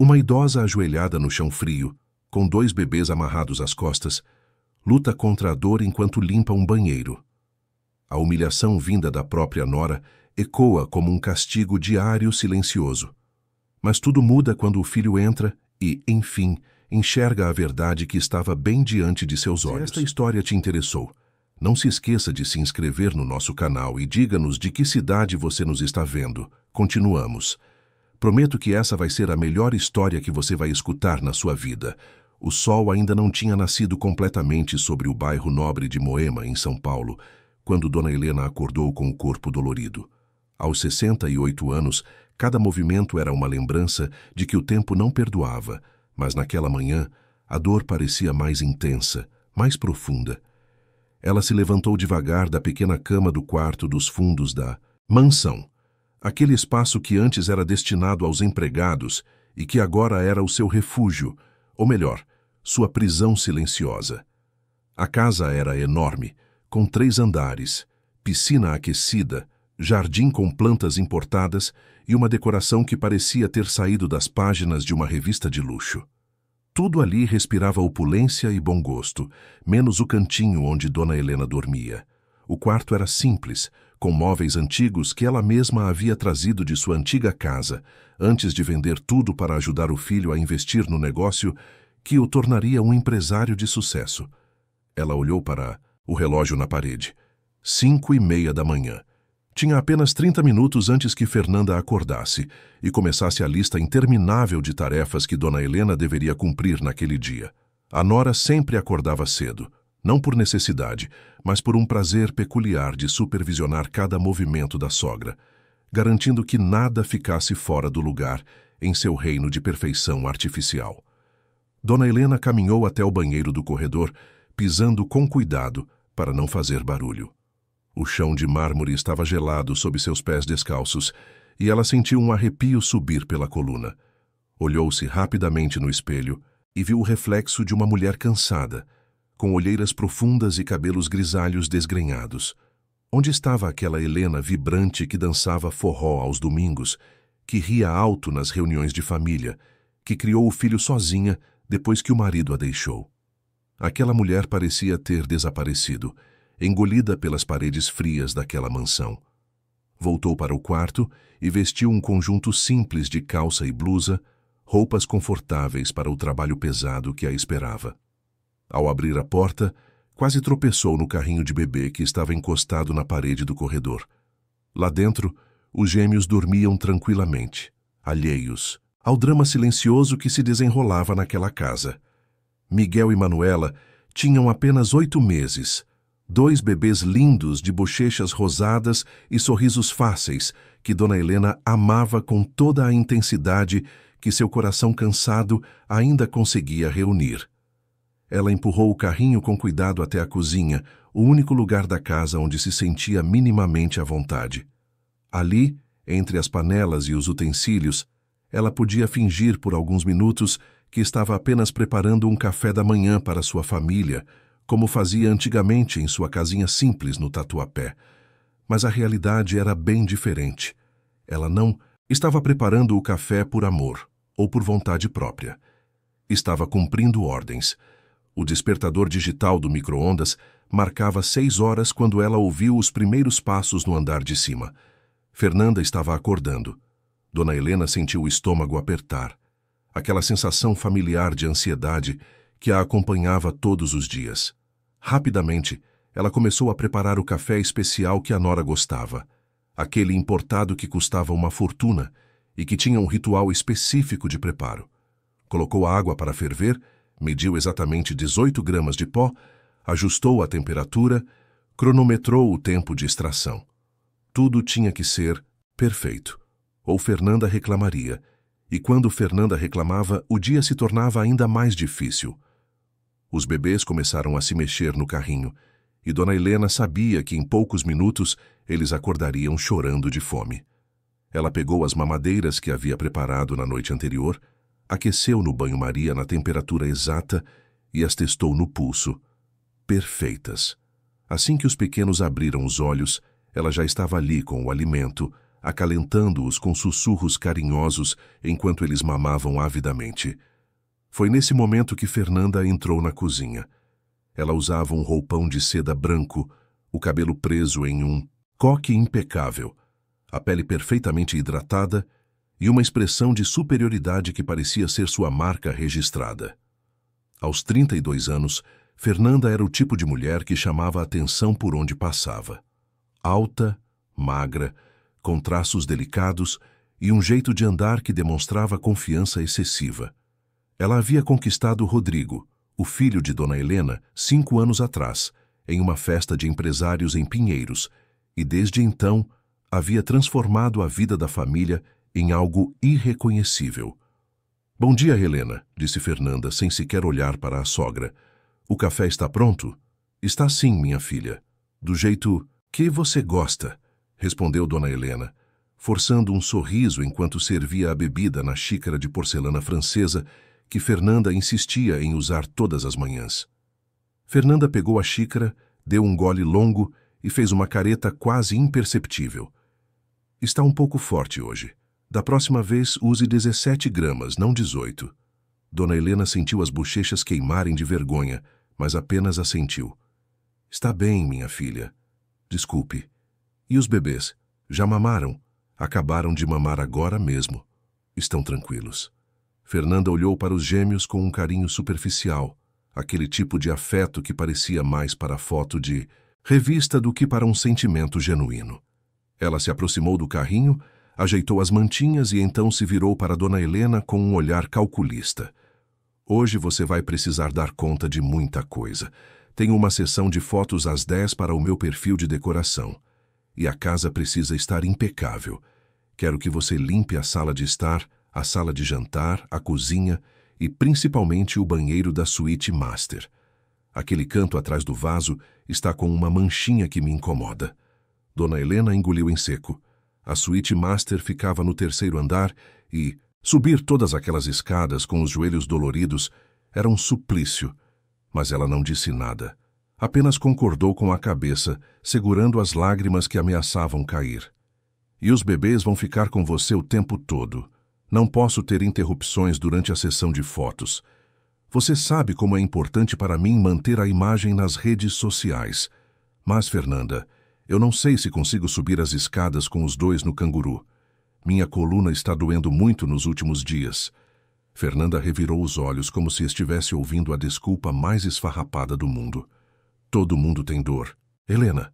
Uma idosa ajoelhada no chão frio, com 2 bebês amarrados às costas, luta contra a dor enquanto limpa um banheiro. A humilhação vinda da própria nora ecoa como um castigo diário silencioso. Mas tudo muda quando o filho entra e, enfim, enxerga a verdade que estava bem diante de seus olhos. Se esta história te interessou, não se esqueça de se inscrever no nosso canal e diga-nos de que cidade você nos está vendo. Continuamos. Prometo que essa vai ser a melhor história que você vai escutar na sua vida. O sol ainda não tinha nascido completamente sobre o bairro nobre de Moema, em São Paulo, quando Dona Helena acordou com o corpo dolorido. Aos 68 anos, cada movimento era uma lembrança de que o tempo não perdoava, mas naquela manhã, a dor parecia mais intensa, mais profunda. Ela se levantou devagar da pequena cama do quarto dos fundos da mansão, aquele espaço que antes era destinado aos empregados e que agora era o seu refúgio, ou melhor, sua prisão silenciosa. A casa era enorme, com 3 andares, piscina aquecida, jardim com plantas importadas e uma decoração que parecia ter saído das páginas de uma revista de luxo. Tudo ali respirava opulência e bom gosto, menos o cantinho onde Dona Helena dormia. O quarto era simples, com móveis antigos que ela mesma havia trazido de sua antiga casa, antes de vender tudo para ajudar o filho a investir no negócio que o tornaria um empresário de sucesso. Ela olhou para o relógio na parede. 5:30 da manhã. Tinha apenas 30 minutos antes que Fernanda acordasse e começasse a lista interminável de tarefas que Dona Helena deveria cumprir naquele dia. A nora sempre acordava cedo, não por necessidade, mas por um prazer peculiar de supervisionar cada movimento da sogra, garantindo que nada ficasse fora do lugar em seu reino de perfeição artificial. Dona Helena caminhou até o banheiro do corredor, pisando com cuidado para não fazer barulho. O chão de mármore estava gelado sob seus pés descalços e ela sentiu um arrepio subir pela coluna. Olhou-se rapidamente no espelho e viu o reflexo de uma mulher cansada, com olheiras profundas e cabelos grisalhos desgrenhados. Onde estava aquela Helena vibrante que dançava forró aos domingos, que ria alto nas reuniões de família, que criou o filho sozinha depois que o marido a deixou? Aquela mulher parecia ter desaparecido, engolida pelas paredes frias daquela mansão. Voltou para o quarto e vestiu um conjunto simples de calça e blusa, roupas confortáveis para o trabalho pesado que a esperava. Ao abrir a porta, quase tropeçou no carrinho de bebê que estava encostado na parede do corredor. Lá dentro, os gêmeos dormiam tranquilamente, alheios ao drama silencioso que se desenrolava naquela casa. Miguel e Manuela tinham apenas 8 meses, 2 bebês lindos de bochechas rosadas e sorrisos fáceis que Dona Helena amava com toda a intensidade que seu coração cansado ainda conseguia reunir. Ela empurrou o carrinho com cuidado até a cozinha, o único lugar da casa onde se sentia minimamente à vontade. Ali, entre as panelas e os utensílios, ela podia fingir por alguns minutos que estava apenas preparando um café da manhã para sua família, como fazia antigamente em sua casinha simples no Tatuapé. Mas a realidade era bem diferente. Ela não estava preparando o café por amor ou por vontade própria. Estava cumprindo ordens. O despertador digital do micro-ondas marcava 6 horas quando ela ouviu os primeiros passos no andar de cima. Fernanda estava acordando. Dona Helena sentiu o estômago apertar. Aquela sensação familiar de ansiedade que a acompanhava todos os dias. Rapidamente, ela começou a preparar o café especial que a nora gostava, aquele importado que custava uma fortuna e que tinha um ritual específico de preparo. Colocou a água para ferver, mediu exatamente 18 gramas de pó, ajustou a temperatura, cronometrou o tempo de extração. Tudo tinha que ser perfeito, ou Fernanda reclamaria, e quando Fernanda reclamava, o dia se tornava ainda mais difícil. Os bebês começaram a se mexer no carrinho, e Dona Helena sabia que em poucos minutos eles acordariam chorando de fome. Ela pegou as mamadeiras que havia preparado na noite anterior, aqueceu no banho-maria na temperatura exata e as testou no pulso. Perfeitas. Assim que os pequenos abriram os olhos, ela já estava ali com o alimento, acalentando-os com sussurros carinhosos enquanto eles mamavam avidamente. Foi nesse momento que Fernanda entrou na cozinha. Ela usava um roupão de seda branco, o cabelo preso em um coque impecável, a pele perfeitamente hidratada e uma expressão de superioridade que parecia ser sua marca registrada. Aos 32 anos, Fernanda era o tipo de mulher que chamava a atenção por onde passava. Alta, magra, com traços delicados e um jeito de andar que demonstrava confiança excessiva. Ela havia conquistado Rodrigo, o filho de Dona Helena, 5 anos atrás, em uma festa de empresários em Pinheiros, e desde então havia transformado a vida da família em algo irreconhecível. "Bom dia, Helena", disse Fernanda, sem sequer olhar para a sogra. "O café está pronto?" "Está sim, minha filha. Do jeito que você gosta", respondeu Dona Helena, forçando um sorriso enquanto servia a bebida na xícara de porcelana francesa que Fernanda insistia em usar todas as manhãs. Fernanda pegou a xícara, deu um gole longo e fez uma careta quase imperceptível. "Está um pouco forte hoje. Da próxima vez use 17 gramas, não 18. Dona Helena sentiu as bochechas queimarem de vergonha, mas apenas assentiu. "Está bem, minha filha. Desculpe. E os bebês? Já mamaram? Acabaram de mamar agora mesmo. Estão tranquilos." Fernanda olhou para os gêmeos com um carinho superficial, aquele tipo de afeto que parecia mais para a foto de revista do que para um sentimento genuíno. Ela se aproximou do carrinho, ajeitou as mantinhas e então se virou para Dona Helena com um olhar calculista. "Hoje você vai precisar dar conta de muita coisa. Tenho uma sessão de fotos às 10 para o meu perfil de decoração. E a casa precisa estar impecável. Quero que você limpe a sala de estar, a sala de jantar, a cozinha e principalmente o banheiro da suíte master. Aquele canto atrás do vaso está com uma manchinha que me incomoda." Dona Helena engoliu em seco. A suíte master ficava no 3º andar e subir todas aquelas escadas com os joelhos doloridos era um suplício. Mas ela não disse nada. Apenas concordou com a cabeça, segurando as lágrimas que ameaçavam cair. "E os bebês vão ficar com você o tempo todo. Não posso ter interrupções durante a sessão de fotos. Você sabe como é importante para mim manter a imagem nas redes sociais. Mas, Fernanda, eu não sei se consigo subir as escadas com os 2 no canguru. Minha coluna está doendo muito nos últimos dias." Fernanda revirou os olhos como se estivesse ouvindo a desculpa mais esfarrapada do mundo. "Todo mundo tem dor. Helena,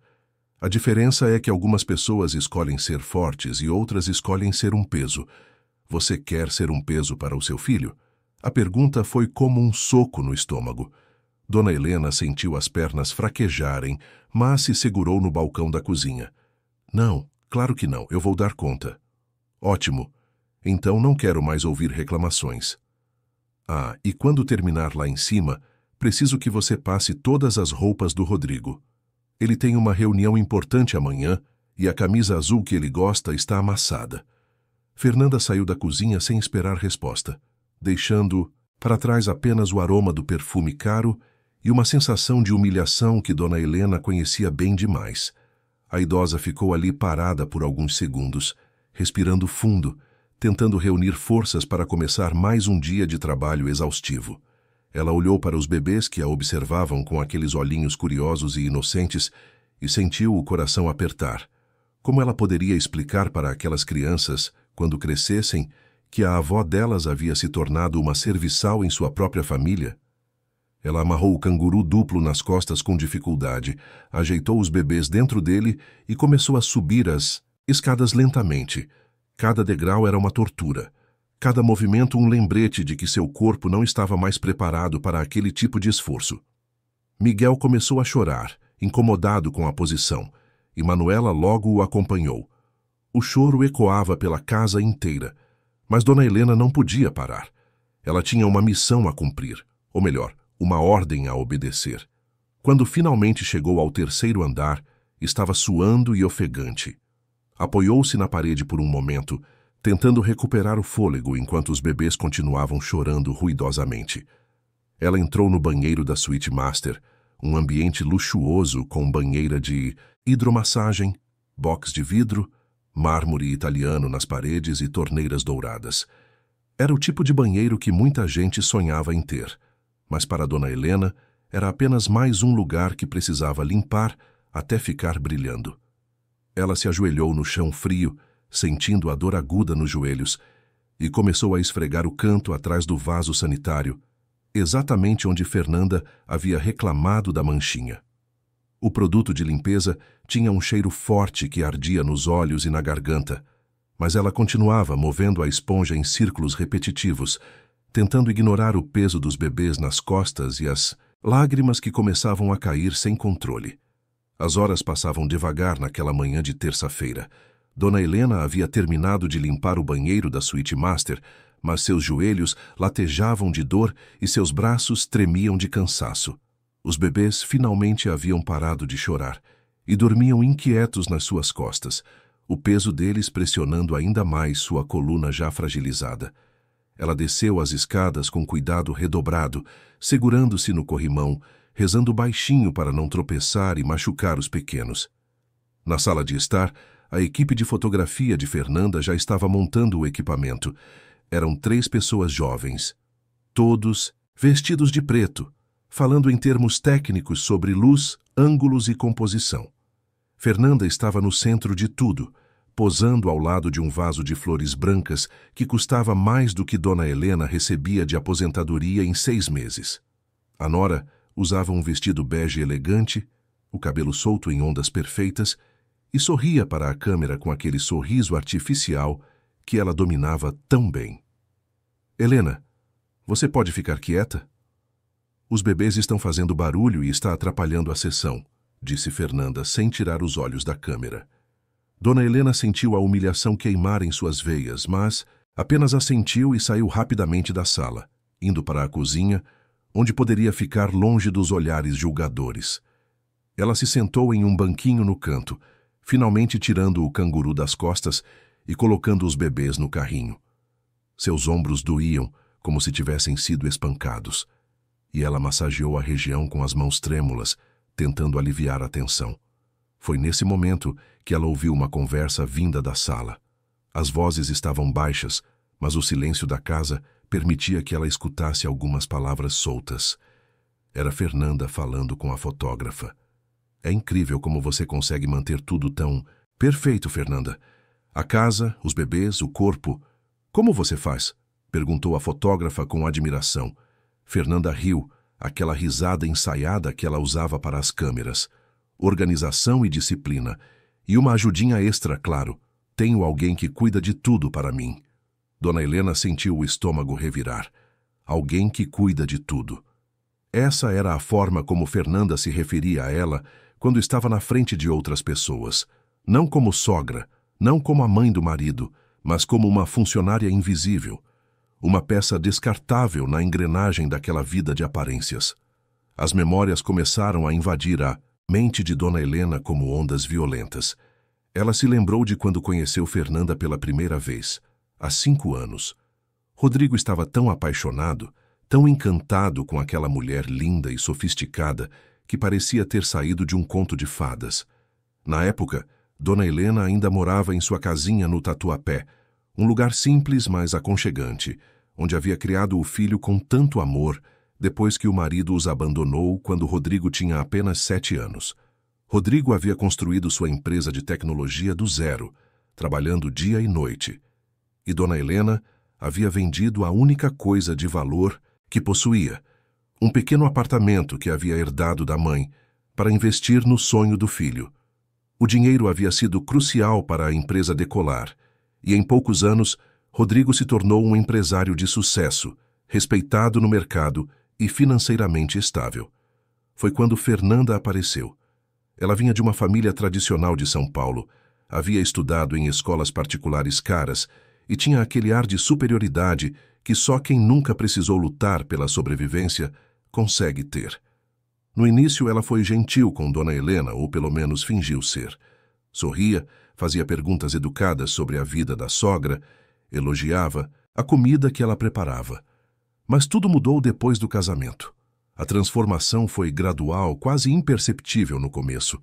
a diferença é que algumas pessoas escolhem ser fortes e outras escolhem ser um peso. Você quer ser um peso para o seu filho?" A pergunta foi como um soco no estômago. Dona Helena sentiu as pernas fraquejarem, mas se segurou no balcão da cozinha. "Não, claro que não, eu vou dar conta." "Ótimo. Então não quero mais ouvir reclamações." "Ah, e quando terminar lá em cima, preciso que você passe todas as roupas do Rodrigo. Ele tem uma reunião importante amanhã e a camisa azul que ele gosta está amassada." Fernanda saiu da cozinha sem esperar resposta, deixando para trás apenas o aroma do perfume caro e uma sensação de humilhação que Dona Helena conhecia bem demais. A idosa ficou ali parada por alguns segundos, respirando fundo, tentando reunir forças para começar mais um dia de trabalho exaustivo. Ela olhou para os bebês que a observavam com aqueles olhinhos curiosos e inocentes e sentiu o coração apertar. Como ela poderia explicar para aquelas crianças, quando crescessem, que a avó delas havia se tornado uma serviçal em sua própria família? Ela amarrou o canguru duplo nas costas com dificuldade, ajeitou os bebês dentro dele e começou a subir as escadas lentamente. Cada degrau era uma tortura. Cada movimento um lembrete de que seu corpo não estava mais preparado para aquele tipo de esforço. Miguel começou a chorar, incomodado com a posição, e Manuela logo o acompanhou. O choro ecoava pela casa inteira, mas Dona Helena não podia parar. Ela tinha uma missão a cumprir, ou melhor, uma ordem a obedecer. Quando finalmente chegou ao 3º andar, estava suando e ofegante. Apoiou-se na parede por um momento, tentando recuperar o fôlego enquanto os bebês continuavam chorando ruidosamente. Ela entrou no banheiro da suíte master, um ambiente luxuoso com banheira de hidromassagem, box de vidro, mármore italiano nas paredes e torneiras douradas. Era o tipo de banheiro que muita gente sonhava em ter, mas para Dona Helena era apenas mais um lugar que precisava limpar até ficar brilhando. Ela se ajoelhou no chão frio, sentindo a dor aguda nos joelhos, e começou a esfregar o canto atrás do vaso sanitário, exatamente onde Fernanda havia reclamado da manchinha. O produto de limpeza tinha um cheiro forte que ardia nos olhos e na garganta, mas ela continuava movendo a esponja em círculos repetitivos, tentando ignorar o peso dos bebês nas costas e as lágrimas que começavam a cair sem controle. As horas passavam devagar naquela manhã de terça-feira. Dona Helena havia terminado de limpar o banheiro da suíte master, mas seus joelhos latejavam de dor e seus braços tremiam de cansaço. Os bebês finalmente haviam parado de chorar e dormiam inquietos nas suas costas, o peso deles pressionando ainda mais sua coluna já fragilizada. Ela desceu as escadas com cuidado redobrado, segurando-se no corrimão, rezando baixinho para não tropeçar e machucar os pequenos. Na sala de estar, a equipe de fotografia de Fernanda já estava montando o equipamento. Eram 3 pessoas jovens, todos vestidos de preto, falando em termos técnicos sobre luz, ângulos e composição. Fernanda estava no centro de tudo, posando ao lado de um vaso de flores brancas que custava mais do que Dona Helena recebia de aposentadoria em 6 meses. A nora usava um vestido bege elegante, o cabelo solto em ondas perfeitas, e sorria para a câmera com aquele sorriso artificial que ela dominava tão bem. Helena, você pode ficar quieta? Os bebês estão fazendo barulho e está atrapalhando a sessão, disse Fernanda sem tirar os olhos da câmera. Dona Helena sentiu a humilhação queimar em suas veias, mas apenas assentiu e saiu rapidamente da sala, indo para a cozinha, onde poderia ficar longe dos olhares julgadores. Ela se sentou em um banquinho no canto, finalmente tirando o canguru das costas e colocando os bebês no carrinho. Seus ombros doíam, como se tivessem sido espancados, e ela massageou a região com as mãos trêmulas, tentando aliviar a tensão. Foi nesse momento que ela ouviu uma conversa vinda da sala. As vozes estavam baixas, mas o silêncio da casa permitia que ela escutasse algumas palavras soltas. Era Fernanda falando com a fotógrafa. É incrível como você consegue manter tudo tão perfeito, Fernanda. A casa, os bebês, o corpo. Como você faz? Perguntou a fotógrafa com admiração. Fernanda riu, aquela risada ensaiada que ela usava para as câmeras. Organização e disciplina. E uma ajudinha extra, claro. Tenho alguém que cuida de tudo para mim. Dona Helena sentiu o estômago revirar. Alguém que cuida de tudo. Essa era a forma como Fernanda se referia a ela quando estava na frente de outras pessoas. Não como sogra, não como a mãe do marido, mas como uma funcionária invisível. Uma peça descartável na engrenagem daquela vida de aparências. As memórias começaram a invadir a mente de Dona Helena como ondas violentas. Ela se lembrou de quando conheceu Fernanda pela primeira vez, há 5 anos. Rodrigo estava tão apaixonado, tão encantado com aquela mulher linda e sofisticada que parecia ter saído de um conto de fadas. Na época, Dona Helena ainda morava em sua casinha no Tatuapé, um lugar simples, mas aconchegante, onde havia criado o filho com tanto amor, depois que o marido os abandonou quando Rodrigo tinha apenas 7 anos. Rodrigo havia construído sua empresa de tecnologia do zero, trabalhando dia e noite. E Dona Helena havia vendido a única coisa de valor que possuía, um pequeno apartamento que havia herdado da mãe, para investir no sonho do filho. O dinheiro havia sido crucial para a empresa decolar, e em poucos anos, Rodrigo se tornou um empresário de sucesso, respeitado no mercado e financeiramente estável. Foi quando Fernanda apareceu. Ela vinha de uma família tradicional de São Paulo, havia estudado em escolas particulares caras e tinha aquele ar de superioridade que só quem nunca precisou lutar pela sobrevivência consegue ter. No início ela foi gentil com Dona Helena, ou pelo menos fingiu ser. Sorria, fazia perguntas educadas sobre a vida da sogra, elogiava a comida que ela preparava. Mas tudo mudou depois do casamento. A transformação foi gradual, quase imperceptível no começo.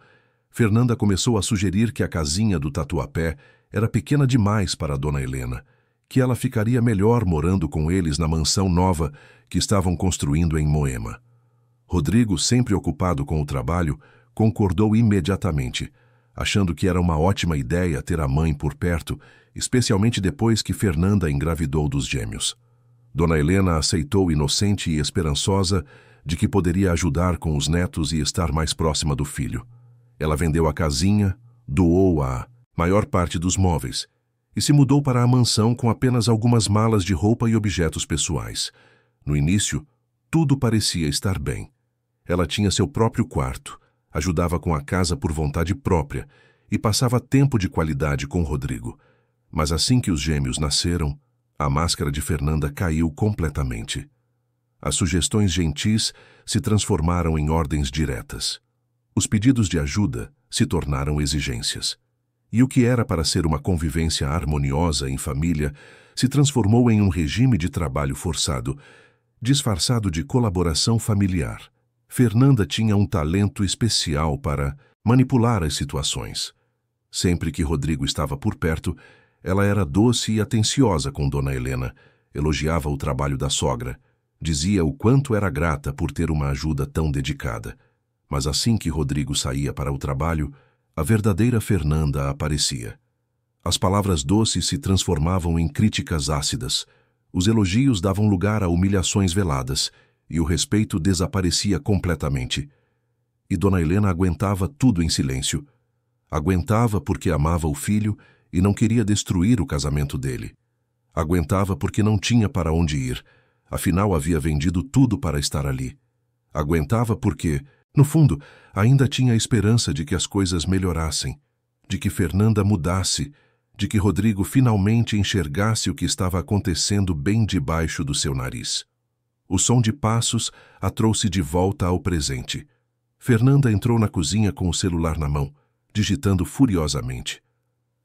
Fernanda começou a sugerir que a casinha do Tatuapé era pequena demais para Dona Helena, que ela ficaria melhor morando com eles na mansão nova que estavam construindo em Moema. Rodrigo, sempre ocupado com o trabalho, concordou imediatamente, achando que era uma ótima ideia ter a mãe por perto, especialmente depois que Fernanda engravidou dos gêmeos. Dona Helena aceitou inocente e esperançosa de que poderia ajudar com os netos e estar mais próxima do filho. Ela vendeu a casinha, doou a maior parte dos móveis e se mudou para a mansão com apenas algumas malas de roupa e objetos pessoais. No início, tudo parecia estar bem. Ela tinha seu próprio quarto, ajudava com a casa por vontade própria e passava tempo de qualidade com Rodrigo. Mas assim que os gêmeos nasceram, a máscara de Fernanda caiu completamente. As sugestões gentis se transformaram em ordens diretas. Os pedidos de ajuda se tornaram exigências. E o que era para ser uma convivência harmoniosa em família se transformou em um regime de trabalho forçado, disfarçado de colaboração familiar. Fernanda tinha um talento especial para manipular as situações. Sempre que Rodrigo estava por perto, ela era doce e atenciosa com Dona Helena, elogiava o trabalho da sogra, dizia o quanto era grata por ter uma ajuda tão dedicada. Mas assim que Rodrigo saía para o trabalho, a verdadeira Fernanda aparecia. As palavras doces se transformavam em críticas ácidas, os elogios davam lugar a humilhações veladas, e o respeito desaparecia completamente. E Dona Helena aguentava tudo em silêncio. Aguentava porque amava o filho e não queria destruir o casamento dele. Aguentava porque não tinha para onde ir, afinal havia vendido tudo para estar ali. Aguentava porque, no fundo, ainda tinha a esperança de que as coisas melhorassem, de que Fernanda mudasse, de que Rodrigo finalmente enxergasse o que estava acontecendo bem debaixo do seu nariz. O som de passos a trouxe de volta ao presente. Fernanda entrou na cozinha com o celular na mão, digitando furiosamente.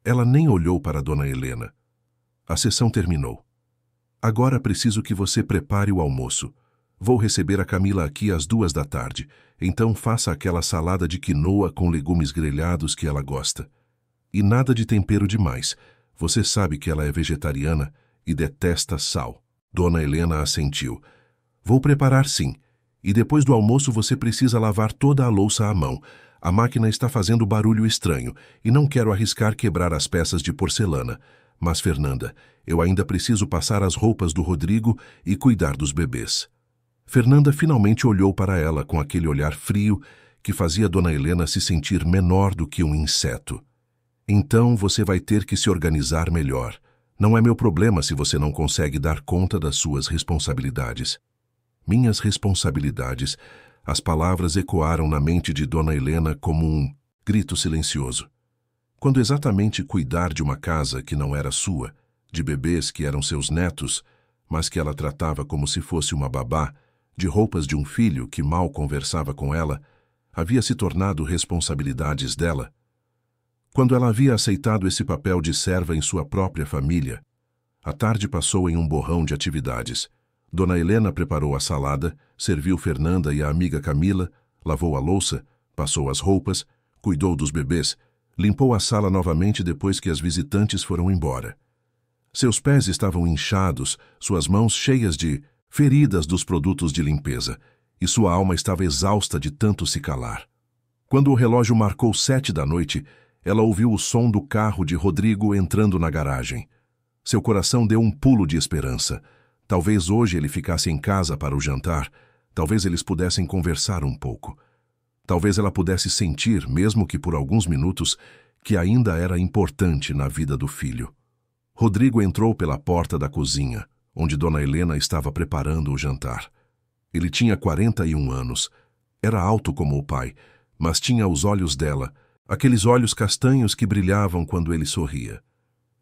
Ela nem olhou para Dona Helena. A sessão terminou. Agora preciso que você prepare o almoço. Vou receber a Camila aqui às 14h, então faça aquela salada de quinoa com legumes grelhados que ela gosta. E nada de tempero demais. Você sabe que ela é vegetariana e detesta sal. Dona Helena assentiu. Vou preparar sim. E depois do almoço você precisa lavar toda a louça à mão. A máquina está fazendo barulho estranho e não quero arriscar quebrar as peças de porcelana. Mas, Fernanda, eu ainda preciso passar as roupas do Rodrigo e cuidar dos bebês. Fernanda finalmente olhou para ela com aquele olhar frio que fazia Dona Helena se sentir menor do que um inseto. Então você vai ter que se organizar melhor. Não é meu problema se você não consegue dar conta das suas responsabilidades. Minhas responsabilidades. As palavras ecoaram na mente de Dona Helena como um grito silencioso. Quando exatamente cuidar de uma casa que não era sua, de bebês que eram seus netos, mas que ela tratava como se fosse uma babá, de roupas de um filho que mal conversava com ela, havia se tornado responsabilidades dela. Quando ela havia aceitado esse papel de serva em sua própria família, a tarde passou em um borrão de atividades. Dona Helena preparou a salada, serviu Fernanda e a amiga Camila, lavou a louça, passou as roupas, cuidou dos bebês, limpou a sala novamente depois que as visitantes foram embora. Seus pés estavam inchados, suas mãos cheias de feridas dos produtos de limpeza, e sua alma estava exausta de tanto se calar. Quando o relógio marcou 7 da noite, ela ouviu o som do carro de Rodrigo entrando na garagem. Seu coração deu um pulo de esperança. Talvez hoje ele ficasse em casa para o jantar, talvez eles pudessem conversar um pouco. Talvez ela pudesse sentir, mesmo que por alguns minutos, que ainda era importante na vida do filho. Rodrigo entrou pela porta da cozinha, onde Dona Helena estava preparando o jantar. Ele tinha 41 anos. Era alto como o pai, mas tinha os olhos dela, aqueles olhos castanhos que brilhavam quando ele sorria.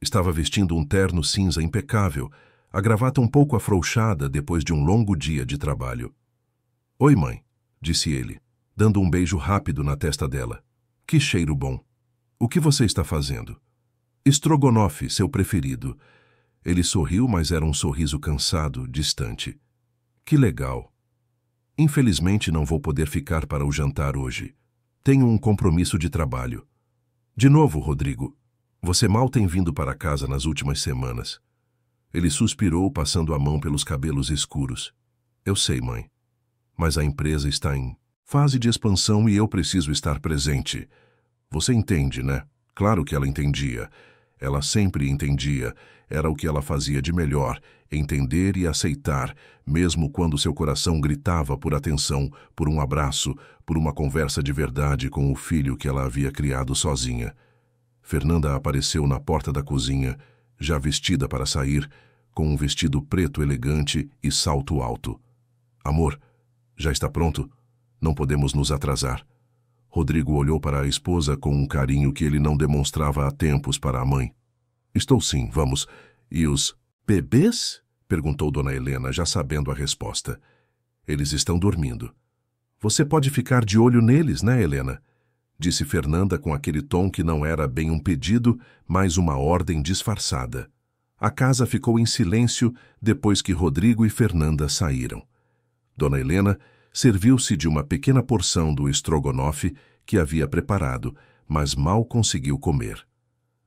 Estava vestindo um terno cinza impecável, a gravata um pouco afrouxada depois de um longo dia de trabalho. "Oi, mãe", disse ele, dando um beijo rápido na testa dela. "Que cheiro bom. O que você está fazendo?" "Estrogonofe, seu preferido." Ele sorriu, mas era um sorriso cansado, distante. "Que legal. Infelizmente não vou poder ficar para o jantar hoje. Tenho um compromisso de trabalho." "De novo, Rodrigo." Você mal tem vindo para casa nas últimas semanas. Ele suspirou, passando a mão pelos cabelos escuros. Eu sei, mãe. Mas a empresa está em fase de expansão e eu preciso estar presente. Você entende, né? Claro que ela entendia. Ela sempre entendia. Era o que ela fazia de melhor, entender e aceitar, mesmo quando seu coração gritava por atenção, por um abraço, por uma conversa de verdade com o filho que ela havia criado sozinha. Fernanda apareceu na porta da cozinha, já vestida para sair, com um vestido preto elegante e salto alto. Amor, já está pronto? Não podemos nos atrasar. Rodrigo olhou para a esposa com um carinho que ele não demonstrava há tempos para a mãe. Estou sim, vamos. E os bebês? Perguntou Dona Helena, já sabendo a resposta. Eles estão dormindo. Você pode ficar de olho neles, né, Helena? Disse Fernanda com aquele tom que não era bem um pedido, mas uma ordem disfarçada. A casa ficou em silêncio depois que Rodrigo e Fernanda saíram. Dona Helena serviu-se de uma pequena porção do estrogonofe que havia preparado, mas mal conseguiu comer.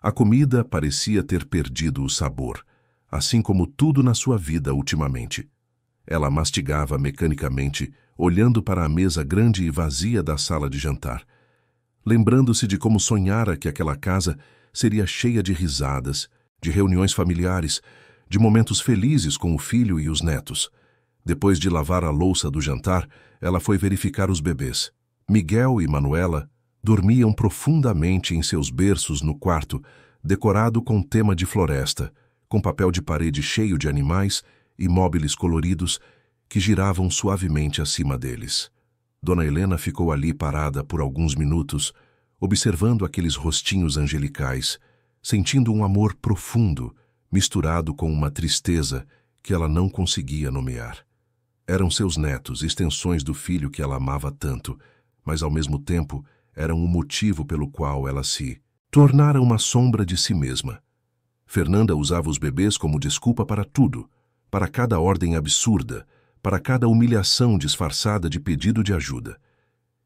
A comida parecia ter perdido o sabor, assim como tudo na sua vida ultimamente. Ela mastigava mecanicamente, olhando para a mesa grande e vazia da sala de jantar, lembrando-se de como sonhara que aquela casa seria cheia de risadas, de reuniões familiares, de momentos felizes com o filho e os netos. Depois de lavar a louça do jantar, ela foi verificar os bebês. Miguel e Manuela dormiam profundamente em seus berços no quarto, decorado com tema de floresta, com papel de parede cheio de animais e móveis coloridos que giravam suavemente acima deles. Dona Helena ficou ali parada por alguns minutos, observando aqueles rostinhos angelicais, sentindo um amor profundo, misturado com uma tristeza que ela não conseguia nomear. Eram seus netos, extensões do filho que ela amava tanto, mas ao mesmo tempo eram o motivo pelo qual ela se tornara uma sombra de si mesma. Fernanda usava os bebês como desculpa para tudo, para cada ordem absurda, para cada humilhação disfarçada de pedido de ajuda.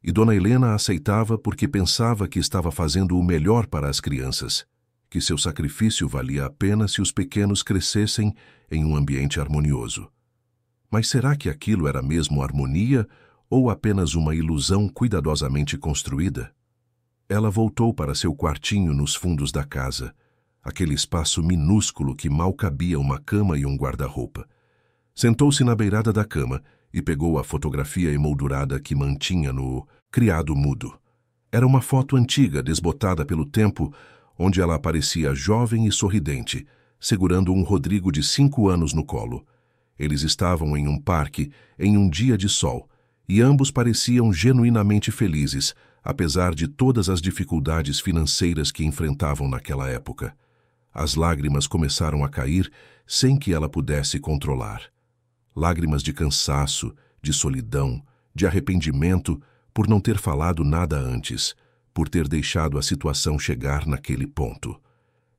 E Dona Helena aceitava porque pensava que estava fazendo o melhor para as crianças, que seu sacrifício valia a pena se os pequenos crescessem em um ambiente harmonioso. Mas será que aquilo era mesmo harmonia ou apenas uma ilusão cuidadosamente construída? Ela voltou para seu quartinho nos fundos da casa, aquele espaço minúsculo que mal cabia uma cama e um guarda-roupa. Sentou-se na beirada da cama e pegou a fotografia emoldurada que mantinha no criado mudo. Era uma foto antiga, desbotada pelo tempo, onde ela aparecia jovem e sorridente, segurando um Rodrigo de 5 anos no colo. Eles estavam em um parque, em um dia de sol, e ambos pareciam genuinamente felizes, apesar de todas as dificuldades financeiras que enfrentavam naquela época. As lágrimas começaram a cair sem que ela pudesse controlar. Lágrimas de cansaço, de solidão, de arrependimento por não ter falado nada antes, por ter deixado a situação chegar naquele ponto.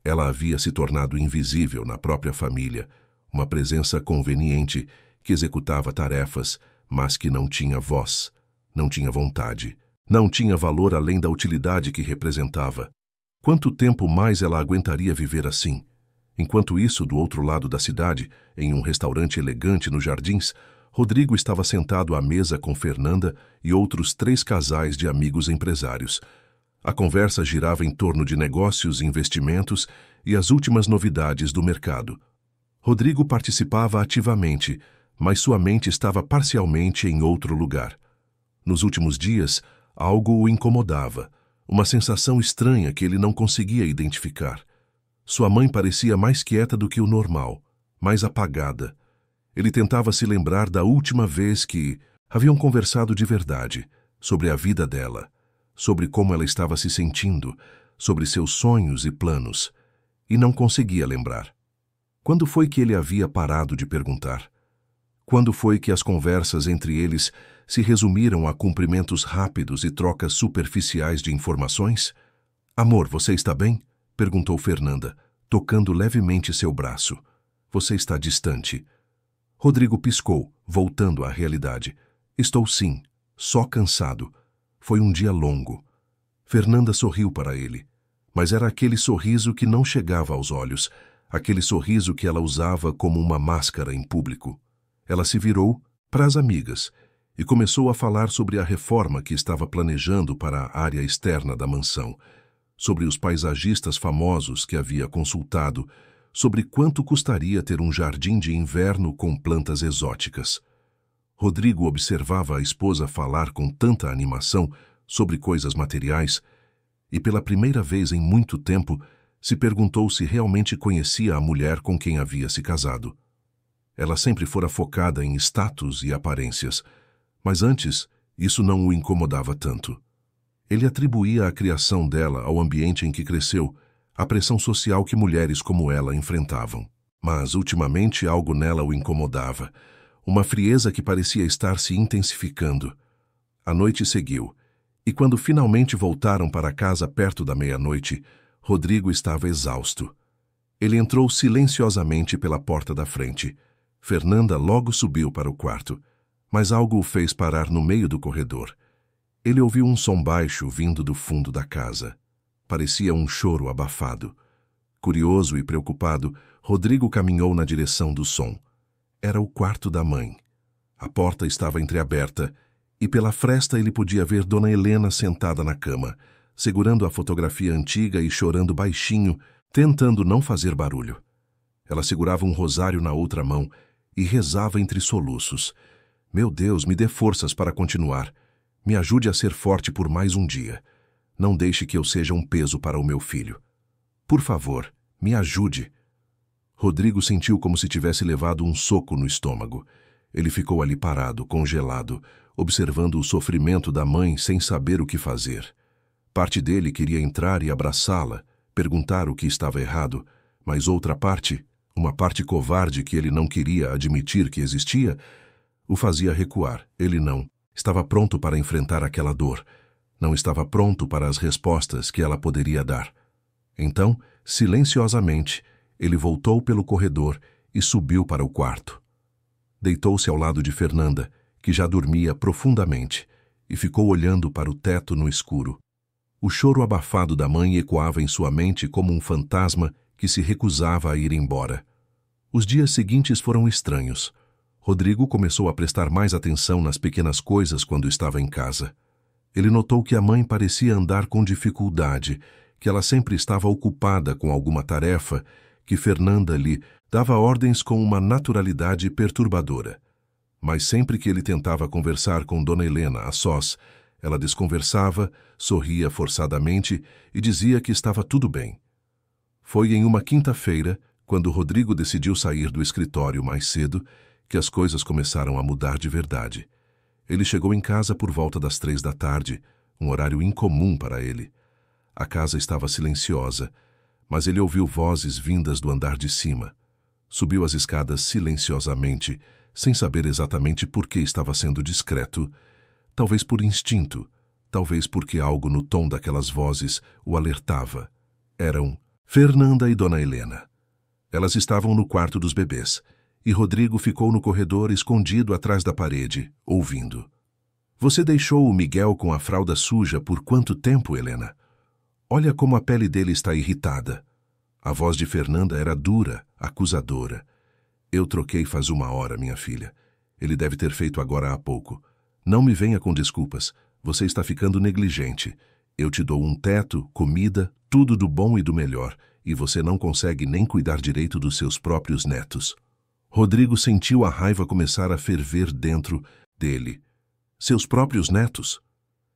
Ela havia se tornado invisível na própria família, uma presença conveniente que executava tarefas, mas que não tinha voz, não tinha vontade, não tinha valor além da utilidade que representava. Quanto tempo mais ela aguentaria viver assim? Enquanto isso, do outro lado da cidade, em um restaurante elegante nos Jardins, Rodrigo estava sentado à mesa com Fernanda e outros 3 casais de amigos empresários. A conversa girava em torno de negócios, investimentos e as últimas novidades do mercado. Rodrigo participava ativamente, mas sua mente estava parcialmente em outro lugar. Nos últimos dias, algo o incomodava, uma sensação estranha que ele não conseguia identificar. Sua mãe parecia mais quieta do que o normal, mais apagada. Ele tentava se lembrar da última vez que haviam conversado de verdade, sobre a vida dela, sobre como ela estava se sentindo, sobre seus sonhos e planos, e não conseguia lembrar. Quando foi que ele havia parado de perguntar? Quando foi que as conversas entre eles se resumiram a cumprimentos rápidos e trocas superficiais de informações? Amor, você está bem? Perguntou Fernanda, tocando levemente seu braço. Você está distante. Rodrigo piscou, voltando à realidade. Estou sim, só cansado. Foi um dia longo. Fernanda sorriu para ele. Mas era aquele sorriso que não chegava aos olhos, aquele sorriso que ela usava como uma máscara em público. Ela se virou para as amigas e começou a falar sobre a reforma que estava planejando para a área externa da mansão, sobre os paisagistas famosos que havia consultado, sobre quanto custaria ter um jardim de inverno com plantas exóticas. Rodrigo observava a esposa falar com tanta animação sobre coisas materiais e, pela primeira vez em muito tempo, se perguntou se realmente conhecia a mulher com quem havia se casado. Ela sempre fora focada em status e aparências, mas antes isso não o incomodava tanto. Ele atribuía a criação dela ao ambiente em que cresceu, à pressão social que mulheres como ela enfrentavam. Mas, ultimamente, algo nela o incomodava, uma frieza que parecia estar se intensificando. A noite seguiu, e quando finalmente voltaram para casa perto da meia-noite, Rodrigo estava exausto. Ele entrou silenciosamente pela porta da frente. Fernanda logo subiu para o quarto, mas algo o fez parar no meio do corredor. Ele ouviu um som baixo vindo do fundo da casa. Parecia um choro abafado. Curioso e preocupado, Rodrigo caminhou na direção do som. Era o quarto da mãe. A porta estava entreaberta e pela fresta ele podia ver Dona Helena sentada na cama, segurando a fotografia antiga e chorando baixinho, tentando não fazer barulho. Ela segurava um rosário na outra mão e rezava entre soluços. Meu Deus, me dê forças para continuar. Me ajude a ser forte por mais um dia. Não deixe que eu seja um peso para o meu filho. Por favor, me ajude. Rodrigo sentiu como se tivesse levado um soco no estômago. Ele ficou ali parado, congelado, observando o sofrimento da mãe sem saber o que fazer. Parte dele queria entrar e abraçá-la, perguntar o que estava errado, mas outra parte, uma parte covarde que ele não queria admitir que existia, o fazia recuar. Ele não. Estava pronto para enfrentar aquela dor. Não estava pronto para as respostas que ela poderia dar. Então, silenciosamente, ele voltou pelo corredor e subiu para o quarto. Deitou-se ao lado de Fernanda, que já dormia profundamente, e ficou olhando para o teto no escuro. O choro abafado da mãe ecoava em sua mente como um fantasma que se recusava a ir embora. Os dias seguintes foram estranhos. Rodrigo começou a prestar mais atenção nas pequenas coisas quando estava em casa. Ele notou que a mãe parecia andar com dificuldade, que ela sempre estava ocupada com alguma tarefa, que Fernanda lhe dava ordens com uma naturalidade perturbadora. Mas sempre que ele tentava conversar com Dona Helena a sós, ela desconversava, sorria forçadamente e dizia que estava tudo bem. Foi em uma quinta-feira, quando Rodrigo decidiu sair do escritório mais cedo, que as coisas começaram a mudar de verdade. Ele chegou em casa por volta das 3 da tarde, um horário incomum para ele. A casa estava silenciosa, mas ele ouviu vozes vindas do andar de cima. Subiu as escadas silenciosamente, sem saber exatamente por que estava sendo discreto, talvez por instinto, talvez porque algo no tom daquelas vozes o alertava. Eram Fernanda e Dona Helena. Elas estavam no quarto dos bebês, e Rodrigo ficou no corredor escondido atrás da parede, ouvindo. Você deixou o Miguel com a fralda suja por quanto tempo, Helena? Olha como a pele dele está irritada. A voz de Fernanda era dura, acusadora. Eu troquei faz 1 hora, minha filha. Ele deve ter feito agora há pouco. Não me venha com desculpas. Você está ficando negligente. Eu te dou um teto, comida, tudo do bom e do melhor, e você não consegue nem cuidar direito dos seus próprios netos. Rodrigo sentiu a raiva começar a ferver dentro dele. Seus próprios netos?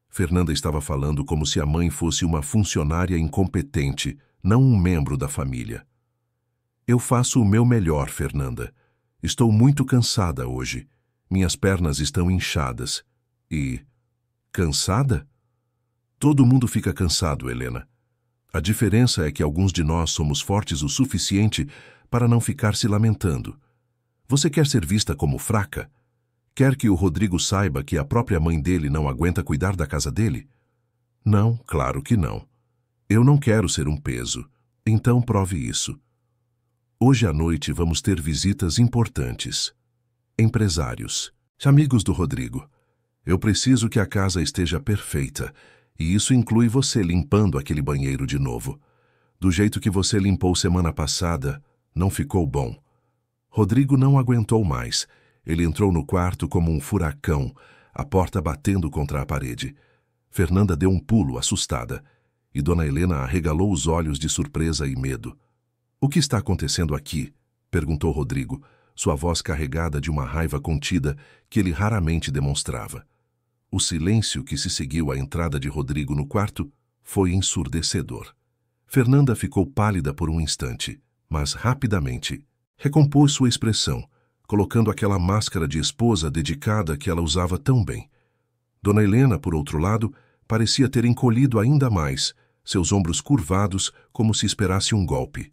Fernanda estava falando como se a mãe fosse uma funcionária incompetente, não um membro da família. Eu faço o meu melhor, Fernanda. Estou muito cansada hoje. Minhas pernas estão inchadas. E... cansada? Todo mundo fica cansado, Helena. A diferença é que alguns de nós somos fortes o suficiente para não ficar se lamentando. Você quer ser vista como fraca? Quer que o Rodrigo saiba que a própria mãe dele não aguenta cuidar da casa dele? Não, claro que não. Eu não quero ser um peso. Então prove isso. Hoje à noite vamos ter visitas importantes. Empresários, amigos do Rodrigo. Eu preciso que a casa esteja perfeita, e isso inclui você limpando aquele banheiro de novo. Do jeito que você limpou semana passada, não ficou bom. Rodrigo não aguentou mais. Ele entrou no quarto como um furacão, a porta batendo contra a parede. Fernanda deu um pulo, assustada, e Dona Helena arregalou os olhos de surpresa e medo. "O que está acontecendo aqui?" perguntou Rodrigo, sua voz carregada de uma raiva contida que ele raramente demonstrava. O silêncio que se seguiu à entrada de Rodrigo no quarto foi ensurdecedor. Fernanda ficou pálida por um instante, mas rapidamente recompôs sua expressão, colocando aquela máscara de esposa dedicada que ela usava tão bem. Dona Helena, por outro lado, parecia ter encolhido ainda mais, seus ombros curvados como se esperasse um golpe.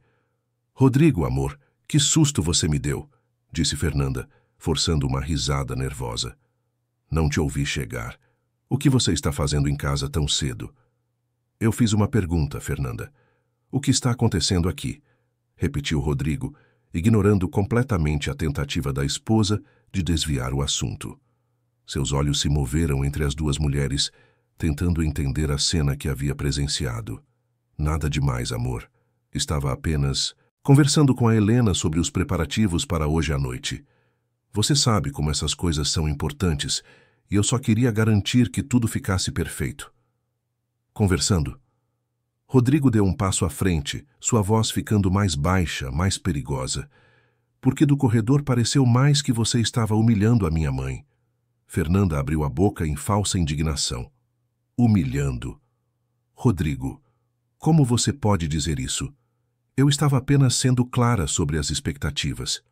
"Rodrigo, amor, que susto você me deu", disse Fernanda, forçando uma risada nervosa. "Não te ouvi chegar. O que você está fazendo em casa tão cedo?" "Eu fiz uma pergunta, Fernanda. O que está acontecendo aqui?" repetiu Rodrigo, ignorando completamente a tentativa da esposa de desviar o assunto. Seus olhos se moveram entre as duas mulheres, tentando entender a cena que havia presenciado. "Nada demais, amor. Estava apenas conversando com a Helena sobre os preparativos para hoje à noite. Você sabe como essas coisas são importantes, e eu só queria garantir que tudo ficasse perfeito." "Conversando?" Rodrigo deu um passo à frente, sua voz ficando mais baixa, mais perigosa. "Porque do corredor pareceu mais que você estava humilhando a minha mãe." Fernanda abriu a boca em falsa indignação. "Humilhando? Rodrigo, como você pode dizer isso? Eu estava apenas sendo clara sobre as expectativas.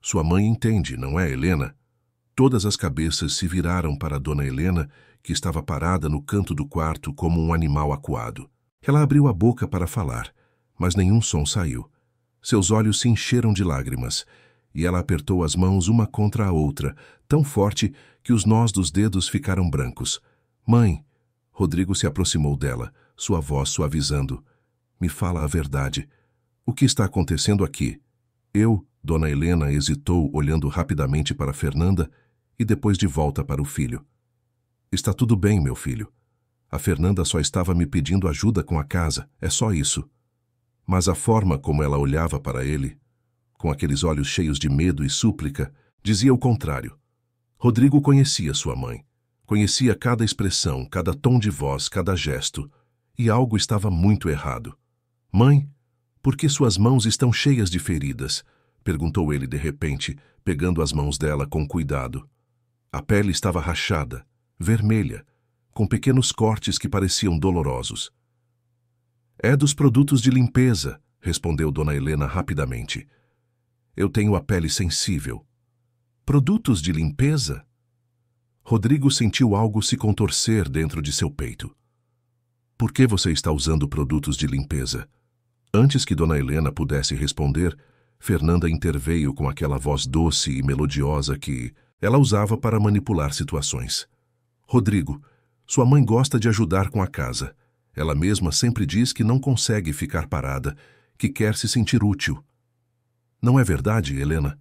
Sua mãe entende, não é, Helena?" Todas as cabeças se viraram para Dona Helena, que estava parada no canto do quarto como um animal acuado. Ela abriu a boca para falar, mas nenhum som saiu. Seus olhos se encheram de lágrimas, e ela apertou as mãos uma contra a outra, tão forte que os nós dos dedos ficaram brancos. "Mãe!" Rodrigo se aproximou dela, sua voz suavizando. "Me fala a verdade. O que está acontecendo aqui?" Dona Helena hesitou, olhando rapidamente para Fernanda e depois de volta para o filho. "Está tudo bem, meu filho. A Fernanda só estava me pedindo ajuda com a casa, é só isso." Mas a forma como ela olhava para ele, com aqueles olhos cheios de medo e súplica, dizia o contrário. Rodrigo conhecia sua mãe. Conhecia cada expressão, cada tom de voz, cada gesto, e algo estava muito errado. "Mãe, por que suas mãos estão cheias de feridas?" perguntou ele de repente, pegando as mãos dela com cuidado. A pele estava rachada, vermelha, com pequenos cortes que pareciam dolorosos. "É dos produtos de limpeza", respondeu Dona Helena rapidamente. "Eu tenho a pele sensível." "Produtos de limpeza?" Rodrigo sentiu algo se contorcer dentro de seu peito. "Por que você está usando produtos de limpeza?" Antes que Dona Helena pudesse responder, Fernanda interveio com aquela voz doce e melodiosa que ela usava para manipular situações. "Rodrigo, sua mãe gosta de ajudar com a casa. Ela mesma sempre diz que não consegue ficar parada, que quer se sentir útil." "Não é verdade, Helena?"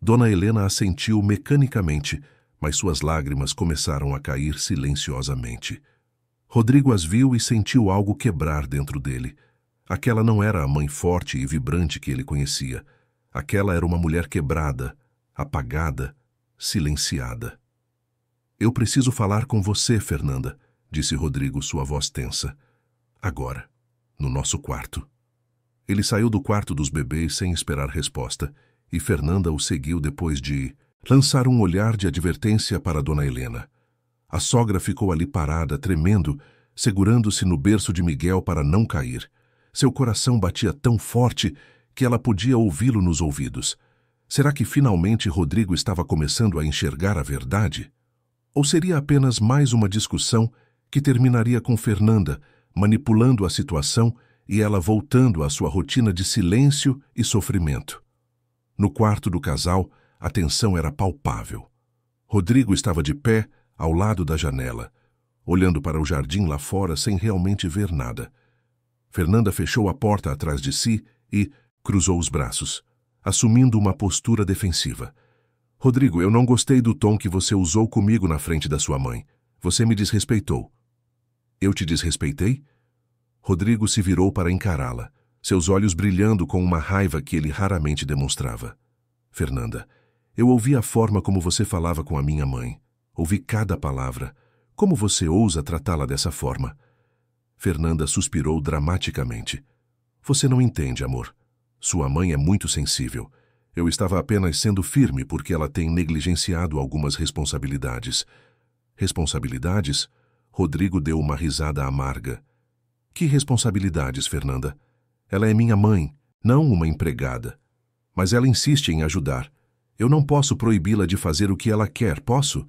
Dona Helena assentiu mecanicamente, mas suas lágrimas começaram a cair silenciosamente. Rodrigo as viu e sentiu algo quebrar dentro dele. Aquela não era a mãe forte e vibrante que ele conhecia. Aquela era uma mulher quebrada, apagada, silenciada. "Eu preciso falar com você, Fernanda", disse Rodrigo, sua voz tensa. "Agora, no nosso quarto." Ele saiu do quarto dos bebês sem esperar resposta, e Fernanda o seguiu depois de lançar um olhar de advertência para Dona Helena. A sogra ficou ali parada, tremendo, segurando-se no berço de Miguel para não cair. Seu coração batia tão forte que ela podia ouvi-lo nos ouvidos. Será que finalmente Rodrigo estava começando a enxergar a verdade? Ou seria apenas mais uma discussão que terminaria com Fernanda manipulando a situação e ela voltando à sua rotina de silêncio e sofrimento? No quarto do casal, a tensão era palpável. Rodrigo estava de pé, ao lado da janela, olhando para o jardim lá fora sem realmente ver nada. Fernanda fechou a porta atrás de si e cruzou os braços, assumindo uma postura defensiva. "Rodrigo, eu não gostei do tom que você usou comigo na frente da sua mãe. Você me desrespeitou." "Eu te desrespeitei?" Rodrigo se virou para encará-la, seus olhos brilhando com uma raiva que ele raramente demonstrava. Fernanda, eu ouvi a forma como você falava com a minha mãe. Ouvi cada palavra. Como você ousa tratá-la dessa forma? Fernanda suspirou dramaticamente. Você não entende, amor. Sua mãe é muito sensível. Eu estava apenas sendo firme porque ela tem negligenciado algumas responsabilidades. Responsabilidades? Rodrigo deu uma risada amarga. Que responsabilidades, Fernanda? Ela é minha mãe, não uma empregada. Mas ela insiste em ajudar. Eu não posso proibi-la de fazer o que ela quer, posso?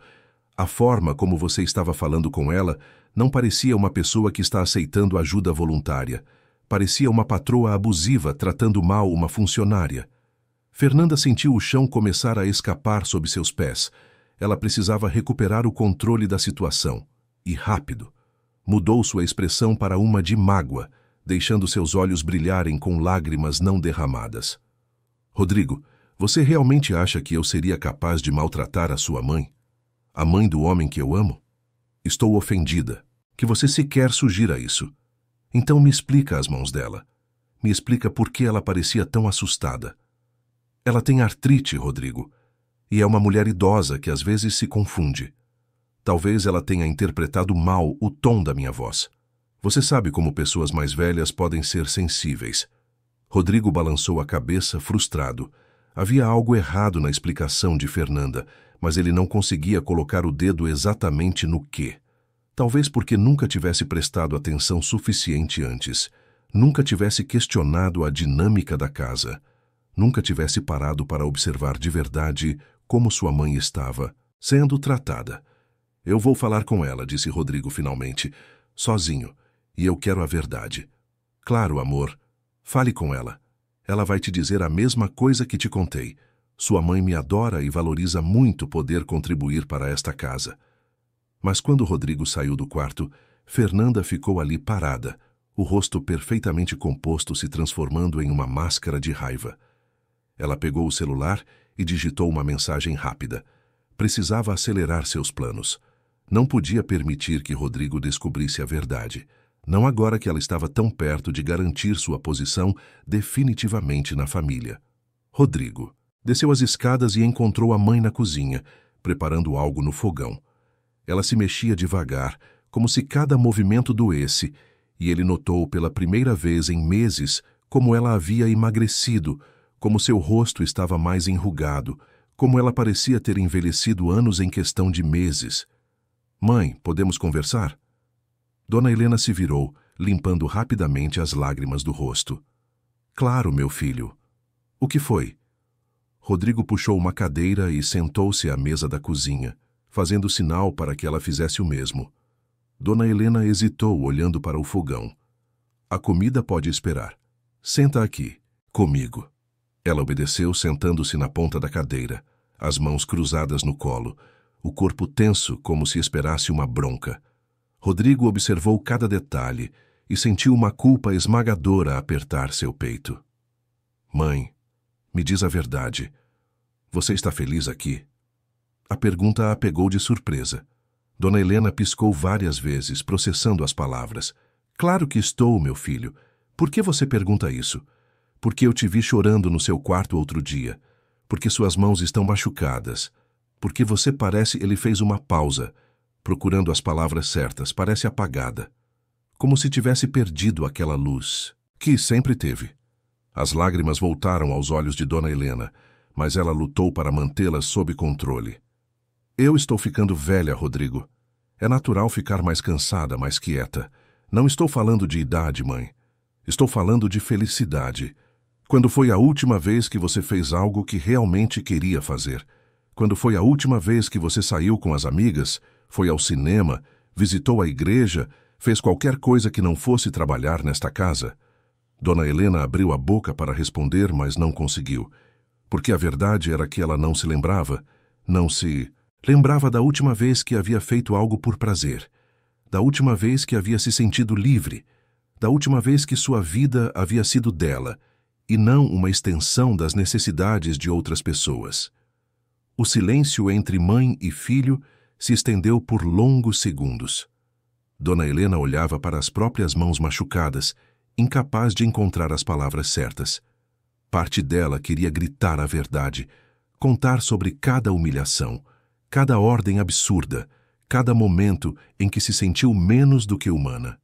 A forma como você estava falando com ela não parecia uma pessoa que está aceitando ajuda voluntária. Parecia uma patroa abusiva tratando mal uma funcionária. Fernanda sentiu o chão começar a escapar sob seus pés. Ela precisava recuperar o controle da situação. E rápido. Mudou sua expressão para uma de mágoa, deixando seus olhos brilharem com lágrimas não derramadas. Rodrigo, você realmente acha que eu seria capaz de maltratar a sua mãe? A mãe do homem que eu amo? Estou ofendida. Que você sequer sugira isso. Então me explica as mãos dela. Me explica por que ela parecia tão assustada. Ela tem artrite, Rodrigo, e é uma mulher idosa que às vezes se confunde. Talvez ela tenha interpretado mal o tom da minha voz. Você sabe como pessoas mais velhas podem ser sensíveis. Rodrigo balançou a cabeça, frustrado. Havia algo errado na explicação de Fernanda, mas ele não conseguia colocar o dedo exatamente no quê. Talvez porque nunca tivesse prestado atenção suficiente antes. Nunca tivesse questionado a dinâmica da casa. Nunca tivesse parado para observar de verdade como sua mãe estava sendo tratada. Eu vou falar com ela, disse Rodrigo finalmente, sozinho, e eu quero a verdade. Claro, amor, fale com ela. Ela vai te dizer a mesma coisa que te contei. Sua mãe me adora e valoriza muito poder contribuir para esta casa. Mas quando Rodrigo saiu do quarto, Fernanda ficou ali parada, o rosto perfeitamente composto se transformando em uma máscara de raiva. Ela pegou o celular e digitou uma mensagem rápida. Precisava acelerar seus planos. Não podia permitir que Rodrigo descobrisse a verdade. Não agora que ela estava tão perto de garantir sua posição definitivamente na família. Rodrigo desceu as escadas e encontrou a mãe na cozinha, preparando algo no fogão. Ela se mexia devagar, como se cada movimento doesse, e ele notou pela primeira vez em meses como ela havia emagrecido, como seu rosto estava mais enrugado, como ela parecia ter envelhecido anos em questão de meses. Mãe, podemos conversar? Dona Helena se virou, limpando rapidamente as lágrimas do rosto. Claro, meu filho. O que foi? Rodrigo puxou uma cadeira e sentou-se à mesa da cozinha, fazendo sinal para que ela fizesse o mesmo. Dona Helena hesitou, olhando para o fogão. A comida pode esperar. Senta aqui, comigo. Ela obedeceu, sentando-se na ponta da cadeira, as mãos cruzadas no colo, o corpo tenso como se esperasse uma bronca. Rodrigo observou cada detalhe e sentiu uma culpa esmagadora apertar seu peito. Mãe, me diz a verdade. Você está feliz aqui? A pergunta a pegou de surpresa. Dona Helena piscou várias vezes, processando as palavras. Claro que estou, meu filho. Por que você pergunta isso? Porque eu te vi chorando no seu quarto outro dia. Porque suas mãos estão machucadas. Porque você parece... Ele fez uma pausa, procurando as palavras certas, parece apagada. Como se tivesse perdido aquela luz, que sempre teve. As lágrimas voltaram aos olhos de Dona Helena, mas ela lutou para mantê-las sob controle. Eu estou ficando velha, Rodrigo. É natural ficar mais cansada, mais quieta. Não estou falando de idade, mãe. Estou falando de felicidade. Quando foi a última vez que você fez algo que realmente queria fazer? Quando foi a última vez que você saiu com as amigas, foi ao cinema, visitou a igreja, fez qualquer coisa que não fosse trabalhar nesta casa? Dona Helena abriu a boca para responder, mas não conseguiu. Porque a verdade era que ela não se lembrava. Não se lembrava da última vez que havia feito algo por prazer. Da última vez que havia se sentido livre. Da última vez que sua vida havia sido dela, e não uma extensão das necessidades de outras pessoas. O silêncio entre mãe e filho se estendeu por longos segundos. Dona Helena olhava para as próprias mãos machucadas, incapaz de encontrar as palavras certas. Parte dela queria gritar a verdade, contar sobre cada humilhação, cada ordem absurda, cada momento em que se sentiu menos do que humana.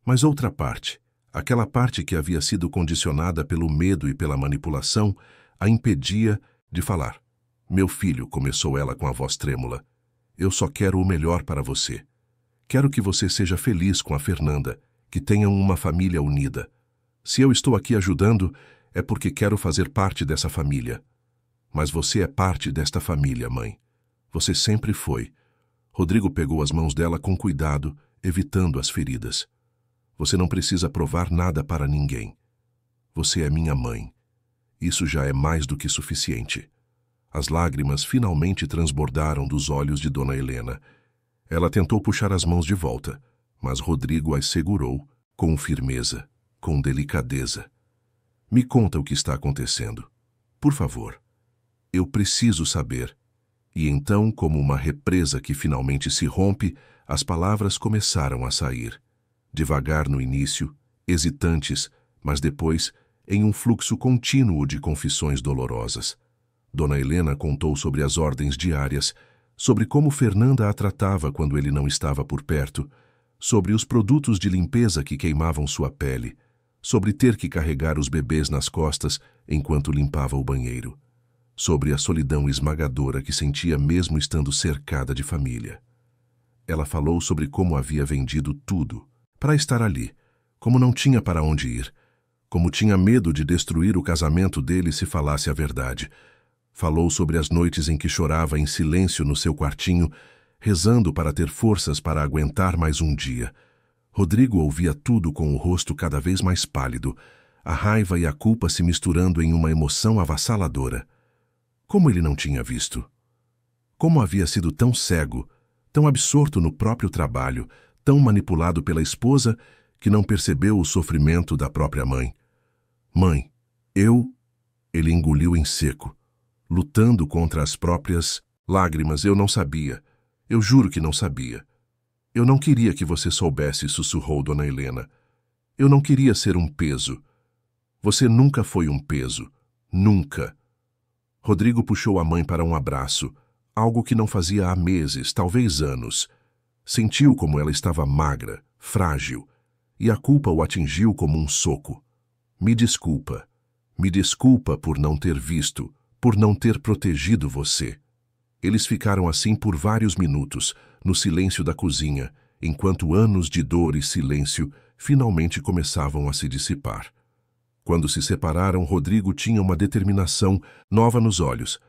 Mas outra parte, aquela parte que havia sido condicionada pelo medo e pela manipulação, a impedia de falar. Meu filho, começou ela com a voz trêmula, eu só quero o melhor para você. Quero que você seja feliz com a Fernanda, que tenham uma família unida. Se eu estou aqui ajudando, é porque quero fazer parte dessa família. Mas você é parte desta família, mãe. Você sempre foi. Rodrigo pegou as mãos dela com cuidado, evitando as feridas. Você não precisa provar nada para ninguém. Você é minha mãe. Isso já é mais do que suficiente. As lágrimas finalmente transbordaram dos olhos de Dona Helena. Ela tentou puxar as mãos de volta, mas Rodrigo as segurou com firmeza, com delicadeza. Me conta o que está acontecendo. Por favor. Eu preciso saber. E então, como uma represa que finalmente se rompe, as palavras começaram a sair. Devagar no início, hesitantes, mas depois, em um fluxo contínuo de confissões dolorosas. Dona Helena contou sobre as ordens diárias, sobre como Fernanda a tratava quando ele não estava por perto, sobre os produtos de limpeza que queimavam sua pele, sobre ter que carregar os bebês nas costas enquanto limpava o banheiro, sobre a solidão esmagadora que sentia mesmo estando cercada de família. Ela falou sobre como havia vendido tudo para estar ali, como não tinha para onde ir, como tinha medo de destruir o casamento dele se falasse a verdade. Falou sobre as noites em que chorava em silêncio no seu quartinho, rezando para ter forças para aguentar mais um dia. Rodrigo ouvia tudo com o rosto cada vez mais pálido, a raiva e a culpa se misturando em uma emoção avassaladora. Como ele não tinha visto? Como havia sido tão cego, tão absorto no próprio trabalho, tão manipulado pela esposa, que não percebeu o sofrimento da própria mãe? Mãe, Ele engoliu em seco, lutando contra as próprias lágrimas. Eu não sabia. Eu juro que não sabia. Eu não queria que você soubesse, sussurrou Dona Helena. Eu não queria ser um peso. Você nunca foi um peso. Nunca. Rodrigo puxou a mãe para um abraço, algo que não fazia há meses, talvez anos. Sentiu como ela estava magra, frágil, e a culpa o atingiu como um soco. Me desculpa. Me desculpa por não ter visto, por não ter protegido você. Eles ficaram assim por vários minutos, no silêncio da cozinha, enquanto anos de dor e silêncio finalmente começavam a se dissipar. Quando se separaram, Rodrigo tinha uma determinação nova nos olhos.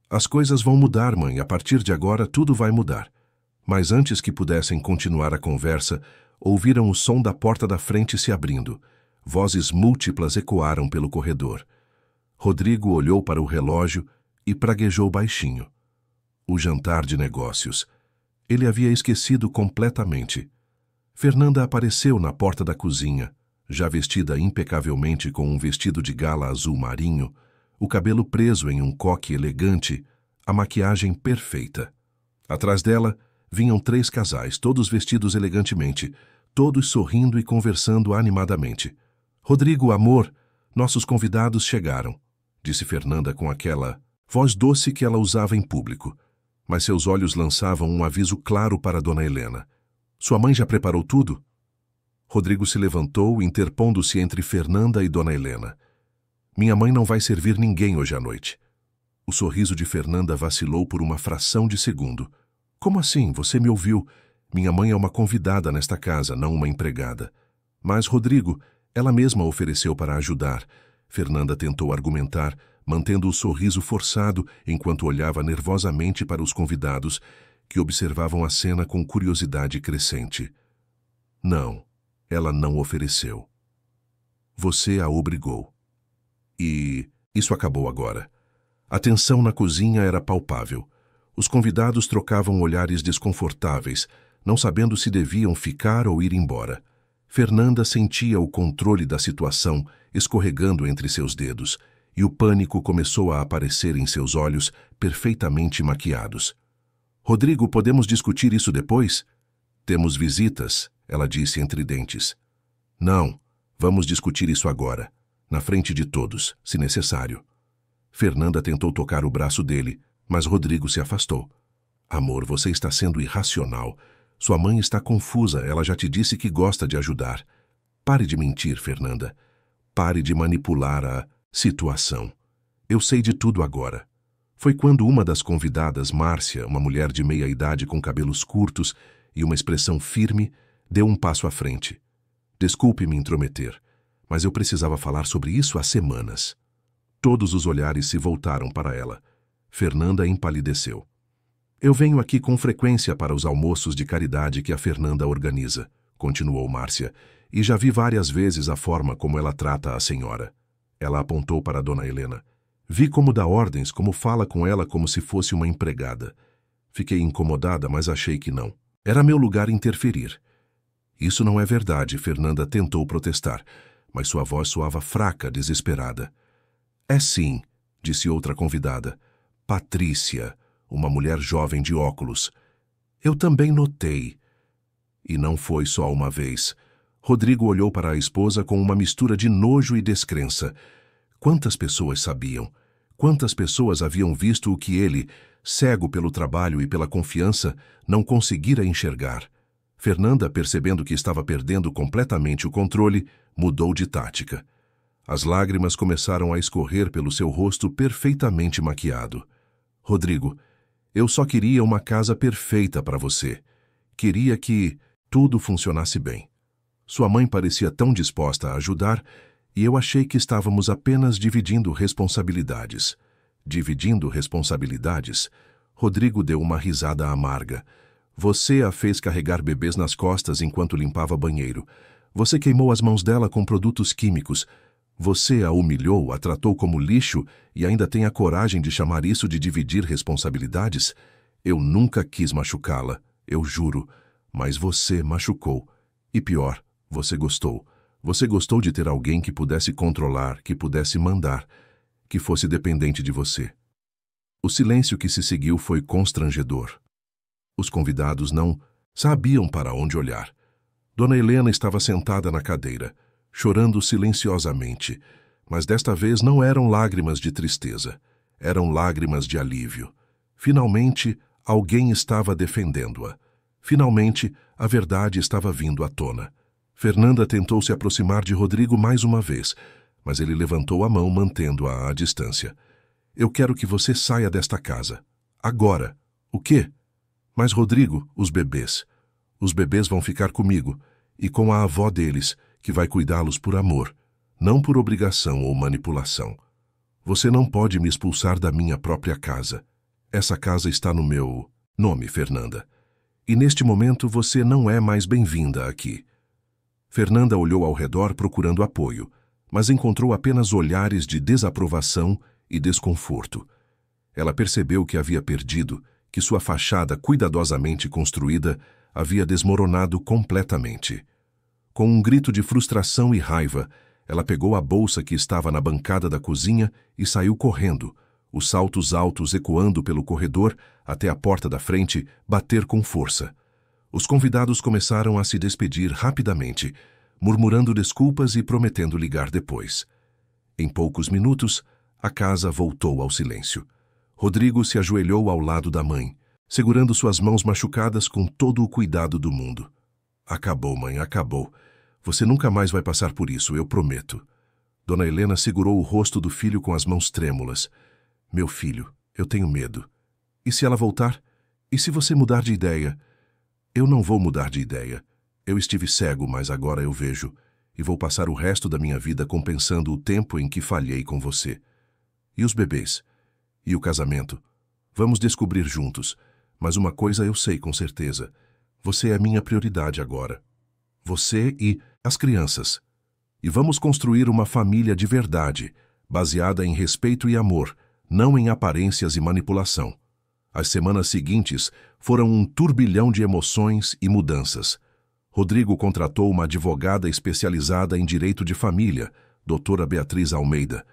As coisas vão mudar, mãe, a partir de agora tudo vai mudar. Mas antes que pudessem continuar a conversa, ouviram o som da porta da frente se abrindo. Vozes múltiplas ecoaram pelo corredor. Rodrigo olhou para o relógio e praguejou baixinho. O jantar de negócios. Ele havia esquecido completamente. Fernanda apareceu na porta da cozinha, já vestida impecavelmente com um vestido de gala azul marinho, o cabelo preso em um coque elegante, a maquiagem perfeita. Atrás dela vinham 3 casais, todos vestidos elegantemente, todos sorrindo e conversando animadamente. Rodrigo, amor, nossos convidados chegaram, disse Fernanda com aquela voz doce que ela usava em público. Mas seus olhos lançavam um aviso claro para Dona Helena. Sua mãe já preparou tudo? Rodrigo se levantou, interpondo-se entre Fernanda e Dona Helena. Minha mãe não vai servir ninguém hoje à noite. O sorriso de Fernanda vacilou por uma fração de segundo. Como assim? Você me ouviu? Minha mãe é uma convidada nesta casa, não uma empregada. Mas, Rodrigo, ela mesma ofereceu para ajudar. Fernanda tentou argumentar, mantendo o sorriso forçado enquanto olhava nervosamente para os convidados, que observavam a cena com curiosidade crescente. Não, ela não ofereceu. Você a obrigou. E isso acabou agora. A tensão na cozinha era palpável. Os convidados trocavam olhares desconfortáveis, não sabendo se deviam ficar ou ir embora. Fernanda sentia o controle da situação escorregando entre seus dedos, e o pânico começou a aparecer em seus olhos perfeitamente maquiados. Rodrigo, podemos discutir isso depois? Temos visitas, Ela disse entre dentes. Não, vamos discutir isso agora, na frente de todos, se necessário. Fernanda tentou tocar o braço dele, mas Rodrigo se afastou. Amor, você está sendo irracional. Sua mãe está confusa, ela já te disse que gosta de ajudar. Pare de mentir, Fernanda. Pare de manipular a situação. Eu sei de tudo agora. Foi quando uma das convidadas, Márcia, uma mulher de meia idade com cabelos curtos e uma expressão firme, deu um passo à frente. Desculpe me intrometer, mas eu precisava falar sobre isso há semanas. Todos os olhares se voltaram para ela. Fernanda empalideceu. Eu venho aqui com frequência para os almoços de caridade que a Fernanda organiza, continuou Márcia, e já vi várias vezes a forma como ela trata a senhora. Ela apontou para a dona Helena. Vi como dá ordens, como fala com ela como se fosse uma empregada. Fiquei incomodada, mas achei que não. Era meu lugar interferir. Isso não é verdade, Fernanda tentou protestar, mas sua voz soava fraca, desesperada. É sim, disse outra convidada. Patrícia, uma mulher jovem de óculos. Eu também notei. E não foi só uma vez. Rodrigo olhou para a esposa com uma mistura de nojo e descrença. Quantas pessoas sabiam? Quantas pessoas haviam visto o que ele, cego pelo trabalho e pela confiança, não conseguira enxergar? Fernanda, percebendo que estava perdendo completamente o controle, mudou de tática. As lágrimas começaram a escorrer pelo seu rosto perfeitamente maquiado. Rodrigo, eu só queria uma casa perfeita para você. Queria que tudo funcionasse bem. Sua mãe parecia tão disposta a ajudar e eu achei que estávamos apenas dividindo responsabilidades. Dividindo responsabilidades? Rodrigo deu uma risada amarga. Você a fez carregar bebês nas costas enquanto limpava banheiro. Você queimou as mãos dela com produtos químicos. Você a humilhou, a tratou como lixo e ainda tem a coragem de chamar isso de dividir responsabilidades? Eu nunca quis machucá-la, eu juro, mas você machucou. E pior, você gostou. Você gostou de ter alguém que pudesse controlar, que pudesse mandar, que fosse dependente de você. O silêncio que se seguiu foi constrangedor. Os convidados não sabiam para onde olhar. Dona Helena estava sentada na cadeira, chorando silenciosamente, mas desta vez não eram lágrimas de tristeza, eram lágrimas de alívio. Finalmente, alguém estava defendendo-a. Finalmente, a verdade estava vindo à tona. Fernanda tentou se aproximar de Rodrigo mais uma vez, mas ele levantou a mão mantendo-a à distância. Eu quero que você saia desta casa. Agora. O quê? Mas, Rodrigo, os bebês. Os bebês vão ficar comigo e com a avó deles, que vai cuidá-los por amor, não por obrigação ou manipulação. Você não pode me expulsar da minha própria casa. Essa casa está no meu nome, Fernanda. E neste momento você não é mais bem-vinda aqui. Fernanda olhou ao redor procurando apoio, mas encontrou apenas olhares de desaprovação e desconforto. Ela percebeu que havia perdido, que sua fachada cuidadosamente construída havia desmoronado completamente. Com um grito de frustração e raiva, ela pegou a bolsa que estava na bancada da cozinha e saiu correndo, os saltos altos ecoando pelo corredor até a porta da frente bater com força. Os convidados começaram a se despedir rapidamente, murmurando desculpas e prometendo ligar depois. Em poucos minutos, a casa voltou ao silêncio. Rodrigo se ajoelhou ao lado da mãe, segurando suas mãos machucadas com todo o cuidado do mundo. Acabou, mãe, acabou. Você nunca mais vai passar por isso, eu prometo. Dona Helena segurou o rosto do filho com as mãos trêmulas. Meu filho, eu tenho medo. E se ela voltar? E se você mudar de ideia? Eu não vou mudar de ideia. Eu estive cego, mas agora eu vejo. E vou passar o resto da minha vida compensando o tempo em que falhei com você. E os bebês? E o casamento? Vamos descobrir juntos. Mas uma coisa eu sei com certeza. Você é minha prioridade agora. Você e as crianças. E vamos construir uma família de verdade, baseada em respeito e amor, não em aparências e manipulação. As semanas seguintes foram um turbilhão de emoções e mudanças. Rodrigo contratou uma advogada especializada em direito de família, doutora Beatriz Almeida.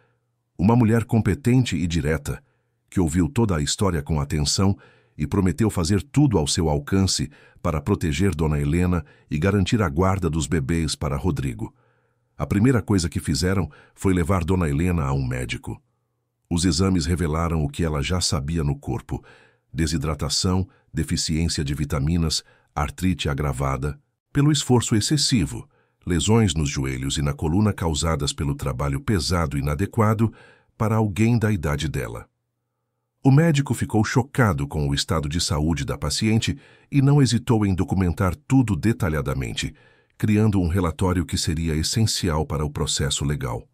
Uma mulher competente e direta, que ouviu toda a história com atenção e prometeu fazer tudo ao seu alcance para proteger Dona Helena e garantir a guarda dos bebês para Rodrigo. A primeira coisa que fizeram foi levar Dona Helena a um médico. Os exames revelaram o que ela já sabia no corpo: desidratação, deficiência de vitaminas, artrite agravada pelo esforço excessivo, lesões nos joelhos e na coluna causadas pelo trabalho pesado e inadequado para alguém da idade dela. O médico ficou chocado com o estado de saúde da paciente e não hesitou em documentar tudo detalhadamente, criando um relatório que seria essencial para o processo legal.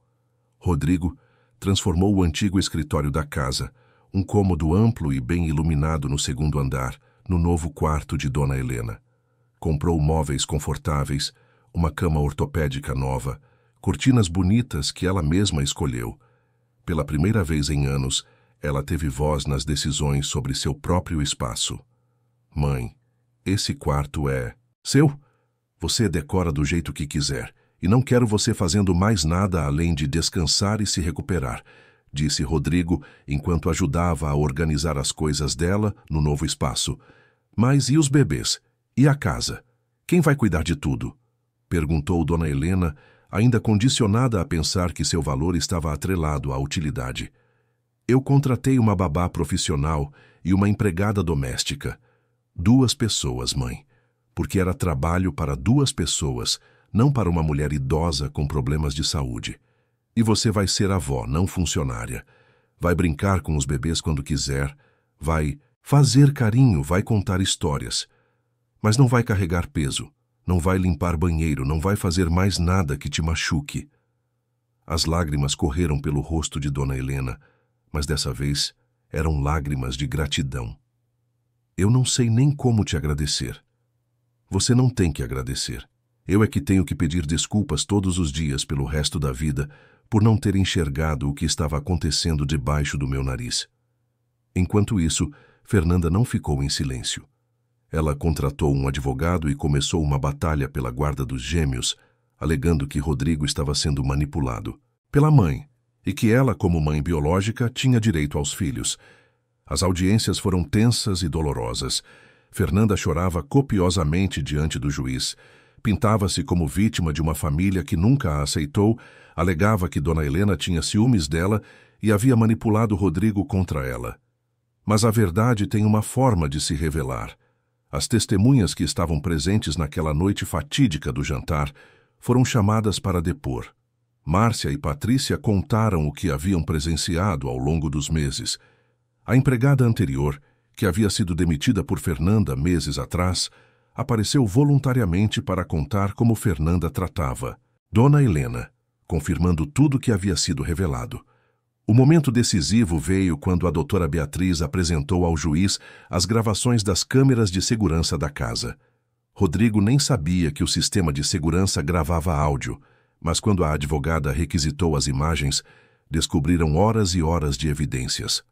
Rodrigo transformou o antigo escritório da casa, um cômodo amplo e bem iluminado no segundo andar, no novo quarto de Dona Helena. Comprou móveis confortáveis, uma cama ortopédica nova, cortinas bonitas que ela mesma escolheu. Pela primeira vez em anos, ela teve voz nas decisões sobre seu próprio espaço. Mãe, esse quarto é seu? Você decora do jeito que quiser, e não quero você fazendo mais nada além de descansar e se recuperar, disse Rodrigo enquanto ajudava a organizar as coisas dela no novo espaço. Mas e os bebês? E a casa? Quem vai cuidar de tudo? Perguntou Dona Helena, ainda condicionada a pensar que seu valor estava atrelado à utilidade. Eu contratei uma babá profissional e uma empregada doméstica. 2 pessoas, mãe. Porque era trabalho para 2 pessoas, não para uma mulher idosa com problemas de saúde. E você vai ser avó, não funcionária. Vai brincar com os bebês quando quiser, vai fazer carinho, vai contar histórias. Mas não vai carregar peso, não vai limpar banheiro, não vai fazer mais nada que te machuque. As lágrimas correram pelo rosto de Dona Helena, mas dessa vez eram lágrimas de gratidão. Eu não sei nem como te agradecer. Você não tem que agradecer. Eu é que tenho que pedir desculpas todos os dias pelo resto da vida por não ter enxergado o que estava acontecendo debaixo do meu nariz. Enquanto isso, Fernanda não ficou em silêncio. Ela contratou um advogado e começou uma batalha pela guarda dos gêmeos, alegando que Rodrigo estava sendo manipulado pela mãe e que ela, como mãe biológica, tinha direito aos filhos. As audiências foram tensas e dolorosas. Fernanda chorava copiosamente diante do juiz. Pintava-se como vítima de uma família que nunca a aceitou, alegava que Dona Helena tinha ciúmes dela e havia manipulado Rodrigo contra ela. Mas a verdade tem uma forma de se revelar. As testemunhas que estavam presentes naquela noite fatídica do jantar foram chamadas para depor. Márcia e Patrícia contaram o que haviam presenciado ao longo dos meses. A empregada anterior, que havia sido demitida por Fernanda meses atrás, apareceu voluntariamente para contar como Fernanda tratava Dona Helena, confirmando tudo que havia sido revelado. O momento decisivo veio quando a doutora Beatriz apresentou ao juiz as gravações das câmeras de segurança da casa. Rodrigo nem sabia que o sistema de segurança gravava áudio, mas quando a advogada requisitou as imagens, descobriram horas e horas de evidências.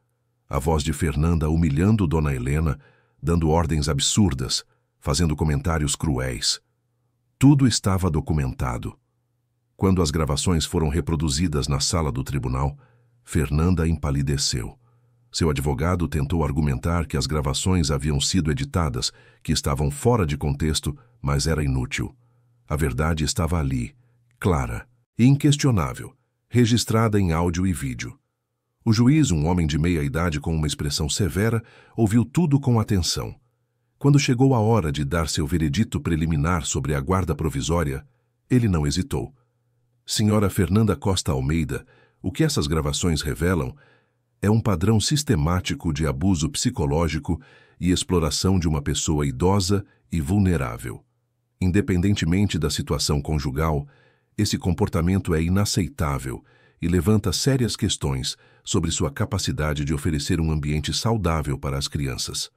A voz de Fernanda humilhando Dona Helena, dando ordens absurdas, fazendo comentários cruéis. Tudo estava documentado. Quando as gravações foram reproduzidas na sala do tribunal, Fernanda empalideceu. Seu advogado tentou argumentar que as gravações haviam sido editadas, que estavam fora de contexto, mas era inútil. A verdade estava ali, clara e inquestionável, registrada em áudio e vídeo. O juiz, um homem de meia idade com uma expressão severa, ouviu tudo com atenção. Quando chegou a hora de dar seu veredito preliminar sobre a guarda provisória, ele não hesitou. Senhora Fernanda Costa Almeida, o que essas gravações revelam é um padrão sistemático de abuso psicológico e exploração de uma pessoa idosa e vulnerável. Independentemente da situação conjugal, esse comportamento é inaceitável e levanta sérias questões sobre sua capacidade de oferecer um ambiente saudável para as crianças.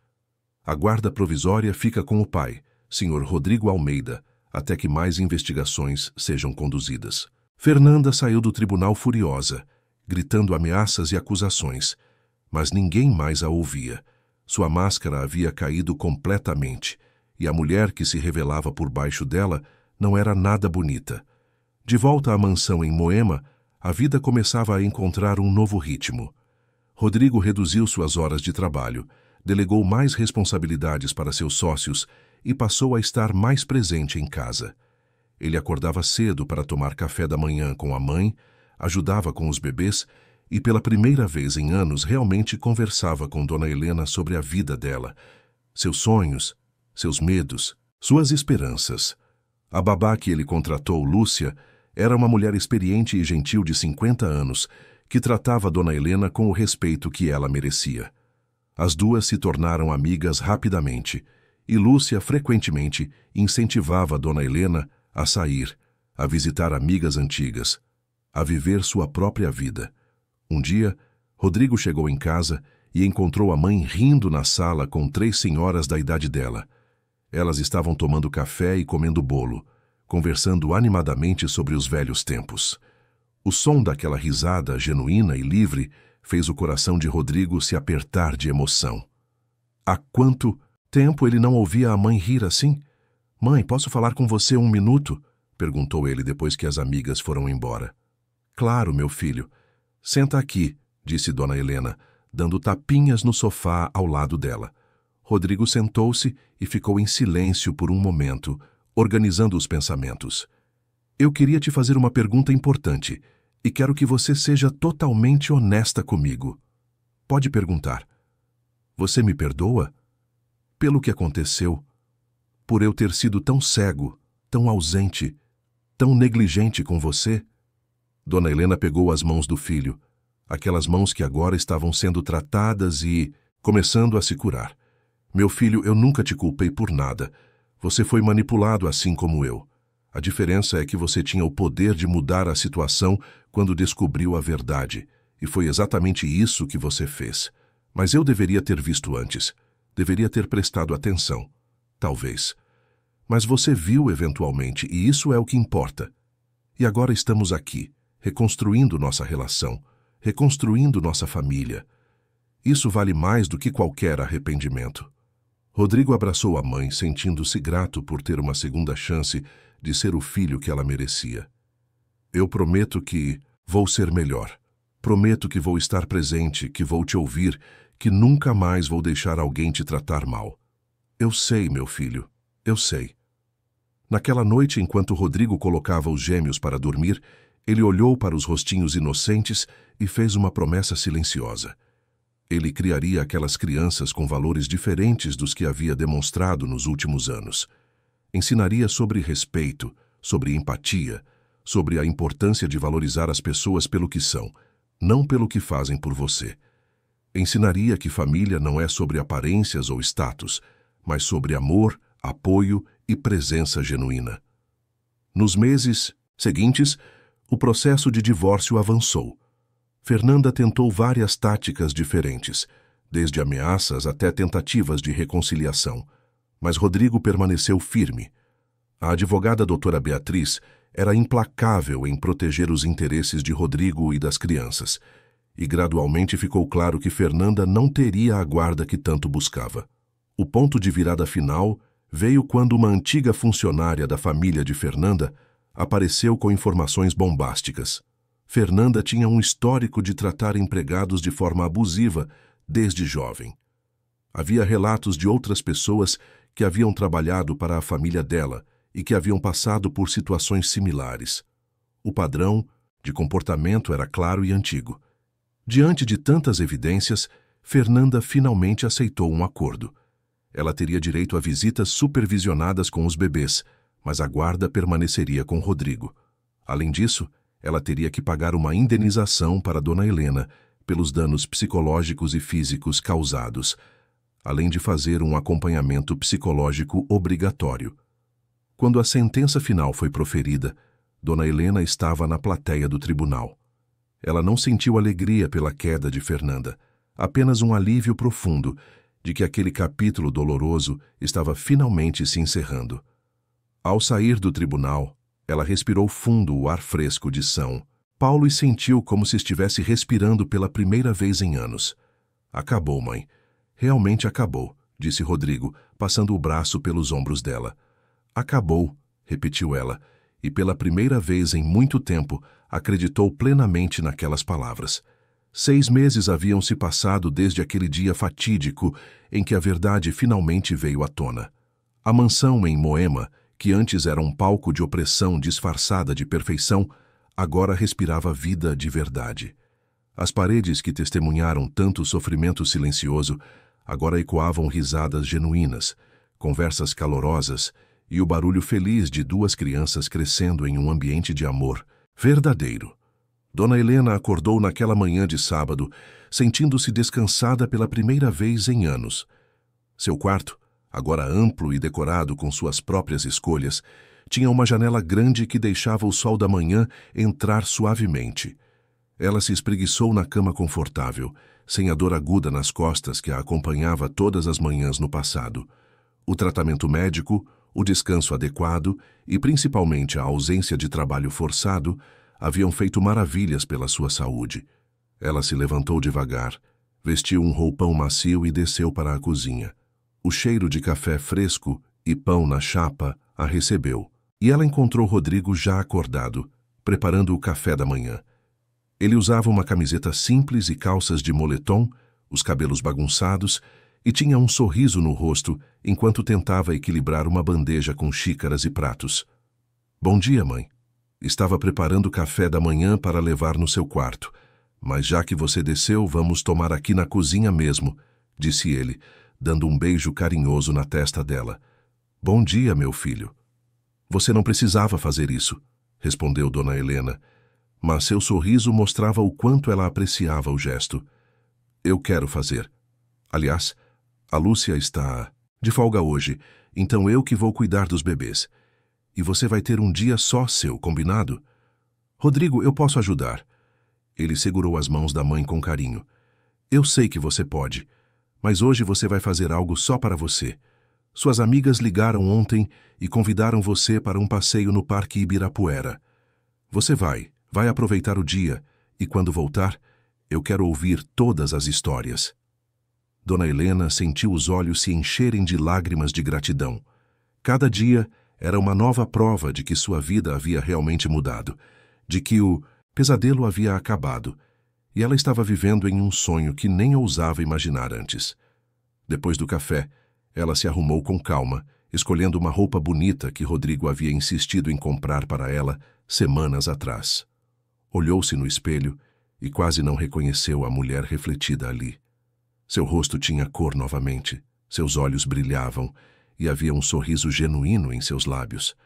A guarda provisória fica com o pai, Sr. Rodrigo Almeida, até que mais investigações sejam conduzidas. Fernanda saiu do tribunal furiosa, gritando ameaças e acusações, mas ninguém mais a ouvia. Sua máscara havia caído completamente, e a mulher que se revelava por baixo dela não era nada bonita. De volta à mansão em Moema, a vida começava a encontrar um novo ritmo. Rodrigo reduziu suas horas de trabalho, delegou mais responsabilidades para seus sócios e passou a estar mais presente em casa. Ele acordava cedo para tomar café da manhã com a mãe, ajudava com os bebês e, pela primeira vez em anos, realmente conversava com Dona Helena sobre a vida dela, seus sonhos, seus medos, suas esperanças. A babá que ele contratou, Lúcia, era uma mulher experiente e gentil de 50 anos, que tratava Dona Helena com o respeito que ela merecia. As duas se tornaram amigas rapidamente, e Lúcia frequentemente incentivava Dona Helena a sair, a visitar amigas antigas, a viver sua própria vida. Um dia, Rodrigo chegou em casa e encontrou a mãe rindo na sala com 3 senhoras da idade dela. Elas estavam tomando café e comendo bolo, conversando animadamente sobre os velhos tempos. O som daquela risada genuína e livre fez o coração de Rodrigo se apertar de emoção. Há quanto tempo ele não ouvia a mãe rir assim? "Mãe, posso falar com você 1 minuto?" perguntou ele depois que as amigas foram embora. "Claro, meu filho. Senta aqui", disse Dona Helena, dando tapinhas no sofá ao lado dela. Rodrigo sentou-se e ficou em silêncio por um momento, organizando os pensamentos. "Eu queria te fazer uma pergunta importante e quero que você seja totalmente honesta comigo." "Pode perguntar." "Você me perdoa? Pelo que aconteceu? Por eu ter sido tão cego, tão ausente, tão negligente com você?" Dona Helena pegou as mãos do filho, aquelas mãos que agora estavam sendo tratadas e começando a se curar. "Meu filho, eu nunca te culpei por nada. Você foi manipulado assim como eu. A diferença é que você tinha o poder de mudar a situação quando descobriu a verdade, e foi exatamente isso que você fez. Mas eu deveria ter visto antes. Deveria ter prestado atenção. Talvez. Mas você viu eventualmente, e isso é o que importa. E agora estamos aqui, reconstruindo nossa relação, reconstruindo nossa família. Isso vale mais do que qualquer arrependimento." Rodrigo abraçou a mãe, sentindo-se grato por ter uma segunda chance de ser o filho que ela merecia. "Eu prometo que vou ser melhor. Prometo que vou estar presente, que vou te ouvir, que nunca mais vou deixar alguém te tratar mal." "Eu sei, meu filho, eu sei." Naquela noite, enquanto Rodrigo colocava os gêmeos para dormir, ele olhou para os rostinhos inocentes e fez uma promessa silenciosa. Ele criaria aquelas crianças com valores diferentes dos que havia demonstrado nos últimos anos. Ensinaria sobre respeito, sobre empatia, sobre a importância de valorizar as pessoas pelo que são, não pelo que fazem por você. Ensinaria que família não é sobre aparências ou status, mas sobre amor, apoio e presença genuína. Nos meses seguintes, o processo de divórcio avançou. Fernanda tentou várias táticas diferentes, desde ameaças até tentativas de reconciliação, mas Rodrigo permaneceu firme. A advogada doutora Beatriz era implacável em proteger os interesses de Rodrigo e das crianças, e gradualmente ficou claro que Fernanda não teria a guarda que tanto buscava. O ponto de virada final veio quando uma antiga funcionária da família de Fernanda apareceu com informações bombásticas. Fernanda tinha um histórico de tratar empregados de forma abusiva desde jovem. Havia relatos de outras pessoas que haviam trabalhado para a família dela e que haviam passado por situações similares. O padrão de comportamento era claro e antigo. Diante de tantas evidências, Fernanda finalmente aceitou um acordo. Ela teria direito a visitas supervisionadas com os bebês, mas a guarda permaneceria com Rodrigo. Além disso, ela teria que pagar uma indenização para Dona Helena pelos danos psicológicos e físicos causados, além de fazer um acompanhamento psicológico obrigatório. Quando a sentença final foi proferida, Dona Helena estava na plateia do tribunal. Ela não sentiu alegria pela queda de Fernanda, apenas um alívio profundo de que aquele capítulo doloroso estava finalmente se encerrando. Ao sair do tribunal, ela respirou fundo o ar fresco de São Paulo e sentiu como se estivesse respirando pela primeira vez em anos. "Acabou, mãe. Realmente acabou", disse Rodrigo, passando o braço pelos ombros dela. "Acabou", repetiu ela, e pela primeira vez em muito tempo acreditou plenamente naquelas palavras. 6 meses haviam se passado desde aquele dia fatídico em que a verdade finalmente veio à tona. A mansão em Moema, que antes era um palco de opressão disfarçada de perfeição, agora respirava vida de verdade. As paredes que testemunharam tanto sofrimento silencioso agora ecoavam risadas genuínas, conversas calorosas e o barulho feliz de 2 crianças crescendo em um ambiente de amor verdadeiro. Dona Helena acordou naquela manhã de sábado, sentindo-se descansada pela primeira vez em anos. Seu quarto, agora amplo e decorado com suas próprias escolhas, tinha uma janela grande que deixava o sol da manhã entrar suavemente. Ela se espreguiçou na cama confortável, sem a dor aguda nas costas que a acompanhava todas as manhãs no passado. O tratamento médico, o descanso adequado e principalmente a ausência de trabalho forçado haviam feito maravilhas pela sua saúde. Ela se levantou devagar, vestiu um roupão macio e desceu para a cozinha. O cheiro de café fresco e pão na chapa a recebeu, e ela encontrou Rodrigo já acordado, preparando o café da manhã. Ele usava uma camiseta simples e calças de moletom, os cabelos bagunçados, e tinha um sorriso no rosto enquanto tentava equilibrar uma bandeja com xícaras e pratos. "Bom dia, mãe. Estava preparando o café da manhã para levar no seu quarto, mas já que você desceu, vamos tomar aqui na cozinha mesmo", disse ele, dando um beijo carinhoso na testa dela. "Bom dia, meu filho." "Você não precisava fazer isso", respondeu Dona Helena, mas seu sorriso mostrava o quanto ela apreciava o gesto. "Eu quero fazer. Aliás, a Lúcia está de folga hoje, então eu que vou cuidar dos bebês. E você vai ter um dia só seu, combinado?" "Rodrigo, eu posso ajudar." Ele segurou as mãos da mãe com carinho. "Eu sei que você pode, mas hoje você vai fazer algo só para você. Suas amigas ligaram ontem e convidaram você para um passeio no Parque Ibirapuera. Você vai aproveitar o dia e quando voltar, eu quero ouvir todas as histórias." Dona Helena sentiu os olhos se encherem de lágrimas de gratidão. Cada dia era uma nova prova de que sua vida havia realmente mudado, de que o pesadelo havia acabado, e ela estava vivendo em um sonho que nem ousava imaginar antes. Depois do café, ela se arrumou com calma, escolhendo uma roupa bonita que Rodrigo havia insistido em comprar para ela semanas atrás. Olhou-se no espelho e quase não reconheceu a mulher refletida ali. Seu rosto tinha cor novamente, seus olhos brilhavam e havia um sorriso genuíno em seus lábios.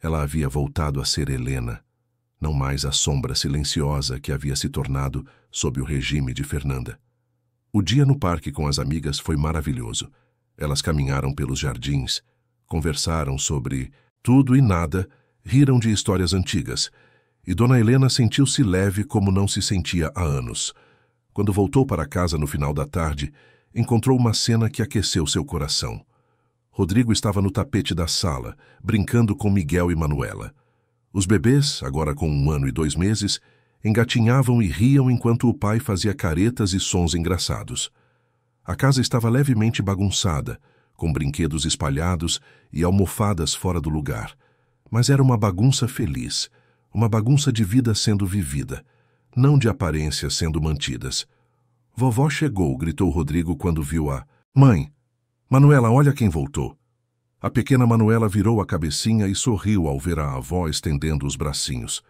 Ela havia voltado a ser Helena, não mais a sombra silenciosa que havia se tornado sob o regime de Fernanda. O dia no parque com as amigas foi maravilhoso. Elas caminharam pelos jardins, conversaram sobre tudo e nada, riram de histórias antigas, e Dona Helena sentiu-se leve como não se sentia há anos. Quando voltou para casa no final da tarde, encontrou uma cena que aqueceu seu coração. Rodrigo estava no tapete da sala, brincando com Miguel e Manuela. Os bebês, agora com 1 ano e 2 meses, engatinhavam e riam enquanto o pai fazia caretas e sons engraçados. A casa estava levemente bagunçada, com brinquedos espalhados e almofadas fora do lugar. Mas era uma bagunça feliz, uma bagunça de vida sendo vivida, não de aparências sendo mantidas. "Vovó chegou", gritou Rodrigo quando viu a mãe. "Manuela, olha quem voltou." A pequena Manuela virou a cabecinha e sorriu ao ver a avó estendendo os bracinhos.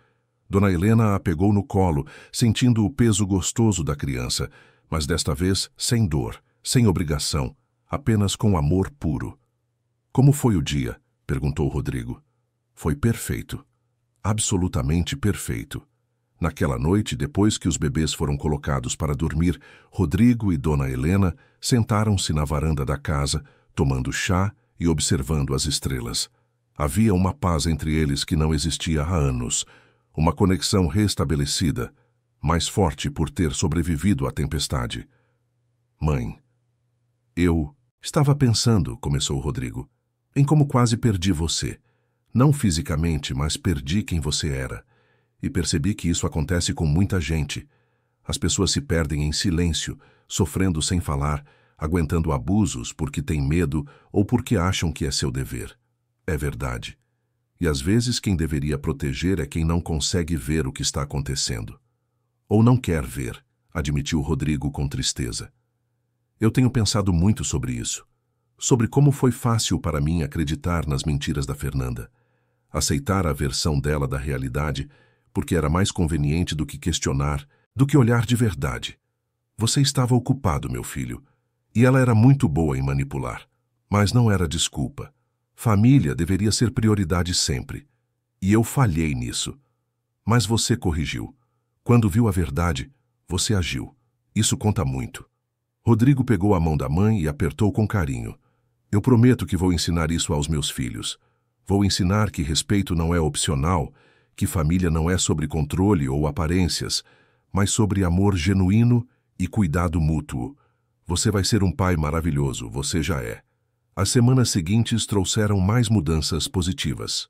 Dona Helena a pegou no colo, sentindo o peso gostoso da criança, mas desta vez sem dor, sem obrigação, apenas com amor puro. "Como foi o dia?" perguntou Rodrigo. "Foi perfeito. Absolutamente perfeito." Naquela noite, depois que os bebês foram colocados para dormir, Rodrigo e Dona Helena sentaram-se na varanda da casa, tomando chá e observando as estrelas. Havia uma paz entre eles que não existia há anos, uma conexão restabelecida, mais forte por ter sobrevivido à tempestade. "Mãe, eu estava pensando", começou Rodrigo, "em como quase perdi você. Não fisicamente, mas perdi quem você era. E percebi que isso acontece com muita gente. As pessoas se perdem em silêncio, sofrendo sem falar, aguentando abusos porque têm medo ou porque acham que é seu dever. É verdade. E às vezes quem deveria proteger é quem não consegue ver o que está acontecendo. Ou não quer ver, admitiu Rodrigo com tristeza. Eu tenho pensado muito sobre isso, sobre como foi fácil para mim acreditar nas mentiras da Fernanda, aceitar a versão dela da realidade, porque era mais conveniente do que questionar, do que olhar de verdade. Você estava ocupado, meu filho, e ela era muito boa em manipular, mas não era desculpa. Família deveria ser prioridade sempre, e eu falhei nisso. Mas você corrigiu. Quando viu a verdade, você agiu. Isso conta muito. Rodrigo pegou a mão da mãe e apertou com carinho. Eu prometo que vou ensinar isso aos meus filhos. Vou ensinar que respeito não é opcional, que família não é sobre controle ou aparências, mas sobre amor genuíno e cuidado mútuo. Você vai ser um pai maravilhoso, você já é. As semanas seguintes trouxeram mais mudanças positivas.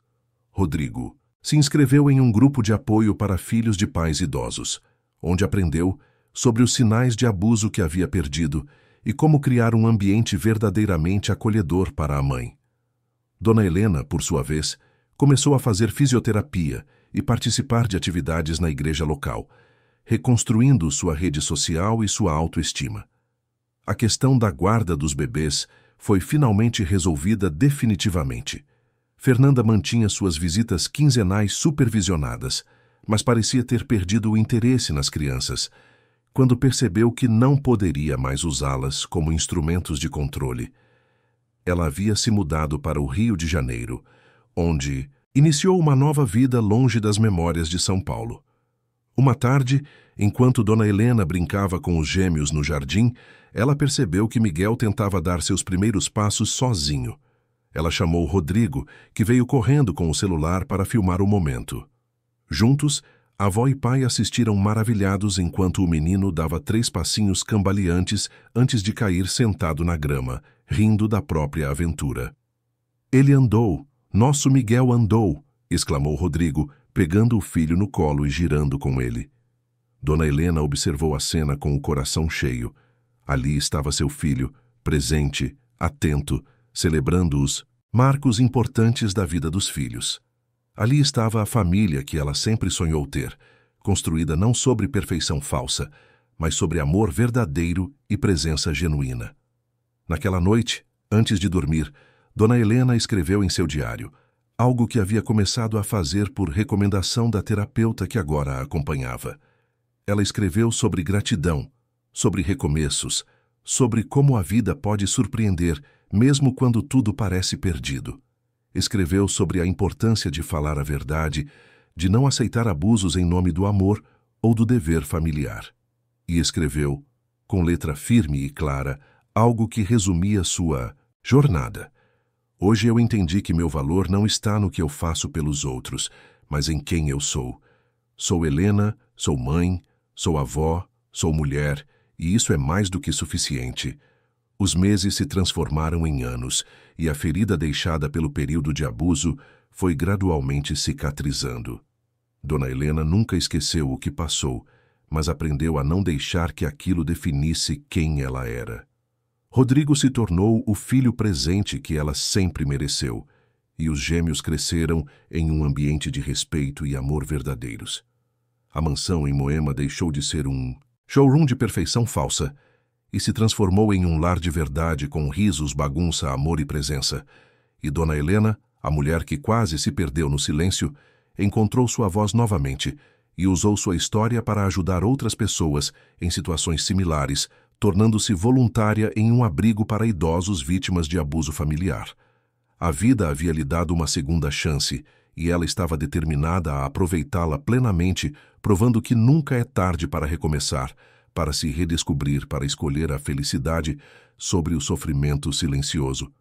Rodrigo se inscreveu em um grupo de apoio para filhos de pais idosos, onde aprendeu sobre os sinais de abuso que havia perdido e como criar um ambiente verdadeiramente acolhedor para a mãe. Dona Helena, por sua vez, começou a fazer fisioterapia e participar de atividades na igreja local, reconstruindo sua rede social e sua autoestima. A questão da guarda dos bebês foi finalmente resolvida definitivamente. Fernanda mantinha suas visitas quinzenais supervisionadas, mas parecia ter perdido o interesse nas crianças, quando percebeu que não poderia mais usá-las como instrumentos de controle. Ela havia se mudado para o Rio de Janeiro, onde iniciou uma nova vida longe das memórias de São Paulo. Uma tarde, enquanto Dona Helena brincava com os gêmeos no jardim, ela percebeu que Miguel tentava dar seus primeiros passos sozinho. Ela chamou Rodrigo, que veio correndo com o celular para filmar o momento. Juntos, avó e pai assistiram maravilhados enquanto o menino dava 3 passinhos cambaleantes antes de cair sentado na grama, rindo da própria aventura. Ele andou, nosso Miguel andou, exclamou Rodrigo, pegando o filho no colo e girando com ele. Dona Helena observou a cena com o coração cheio. Ali estava seu filho, presente, atento, celebrando os marcos importantes da vida dos filhos. Ali estava a família que ela sempre sonhou ter, construída não sobre perfeição falsa, mas sobre amor verdadeiro e presença genuína. Naquela noite, antes de dormir, Dona Helena escreveu em seu diário, algo que havia começado a fazer por recomendação da terapeuta que agora a acompanhava. Ela escreveu sobre gratidão, sobre recomeços, sobre como a vida pode surpreender, mesmo quando tudo parece perdido. Escreveu sobre a importância de falar a verdade, de não aceitar abusos em nome do amor ou do dever familiar. E escreveu, com letra firme e clara, algo que resumia sua jornada. Hoje eu entendi que meu valor não está no que eu faço pelos outros, mas em quem eu sou. Sou Helena, sou mãe, sou avó, sou mulher, e isso é mais do que suficiente. Os meses se transformaram em anos, e a ferida deixada pelo período de abuso foi gradualmente cicatrizando. Dona Helena nunca esqueceu o que passou, mas aprendeu a não deixar que aquilo definisse quem ela era. Rodrigo se tornou o filho presente que ela sempre mereceu, e os gêmeos cresceram em um ambiente de respeito e amor verdadeiros. A mansão em Moema deixou de ser um showroom de perfeição falsa e se transformou em um lar de verdade com risos, bagunça, amor e presença. E Dona Helena, a mulher que quase se perdeu no silêncio, encontrou sua voz novamente e usou sua história para ajudar outras pessoas em situações similares, tornando-se voluntária em um abrigo para idosos vítimas de abuso familiar. A vida havia lhe dado uma segunda chance e ela estava determinada a aproveitá-la plenamente, provando que nunca é tarde para recomeçar, para se redescobrir, para escolher a felicidade sobre o sofrimento silencioso.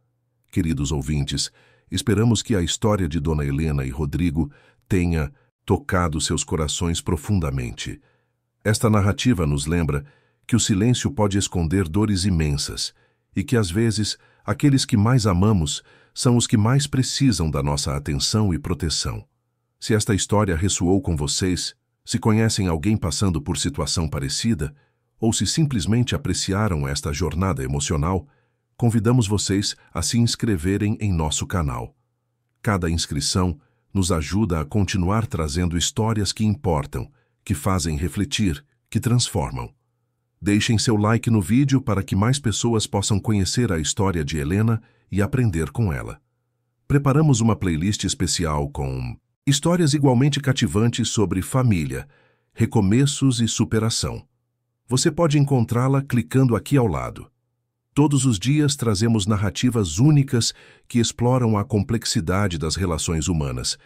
Queridos ouvintes, esperamos que a história de Dona Helena e Rodrigo tenha tocado seus corações profundamente. Esta narrativa nos lembra que o silêncio pode esconder dores imensas e que, às vezes, aqueles que mais amamos são os que mais precisam da nossa atenção e proteção. Se esta história ressoou com vocês, se conhecem alguém passando por situação parecida, ou se simplesmente apreciaram esta jornada emocional, convidamos vocês a se inscreverem em nosso canal. Cada inscrição nos ajuda a continuar trazendo histórias que importam, que fazem refletir, que transformam. Deixem seu like no vídeo para que mais pessoas possam conhecer a história de Helena e aprender com ela. Preparamos uma playlist especial com histórias igualmente cativantes sobre família, recomeços e superação. Você pode encontrá-la clicando aqui ao lado. Todos os dias trazemos narrativas únicas que exploram a complexidade das relações humanas,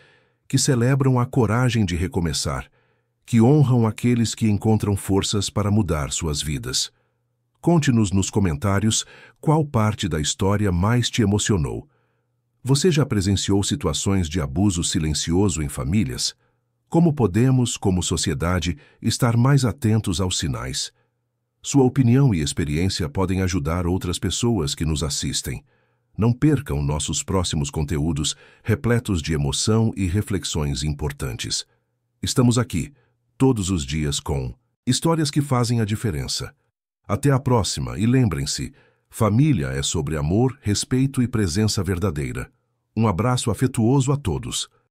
que celebram a coragem de recomeçar, que honram aqueles que encontram forças para mudar suas vidas. Conte-nos nos comentários qual parte da história mais te emocionou. Você já presenciou situações de abuso silencioso em famílias? Como podemos, como sociedade, estar mais atentos aos sinais? Sua opinião e experiência podem ajudar outras pessoas que nos assistem. Não percam nossos próximos conteúdos repletos de emoção e reflexões importantes. Estamos aqui, todos os dias com histórias que fazem a diferença. Até a próxima e lembrem-se, família é sobre amor, respeito e presença verdadeira. Um abraço afetuoso a todos.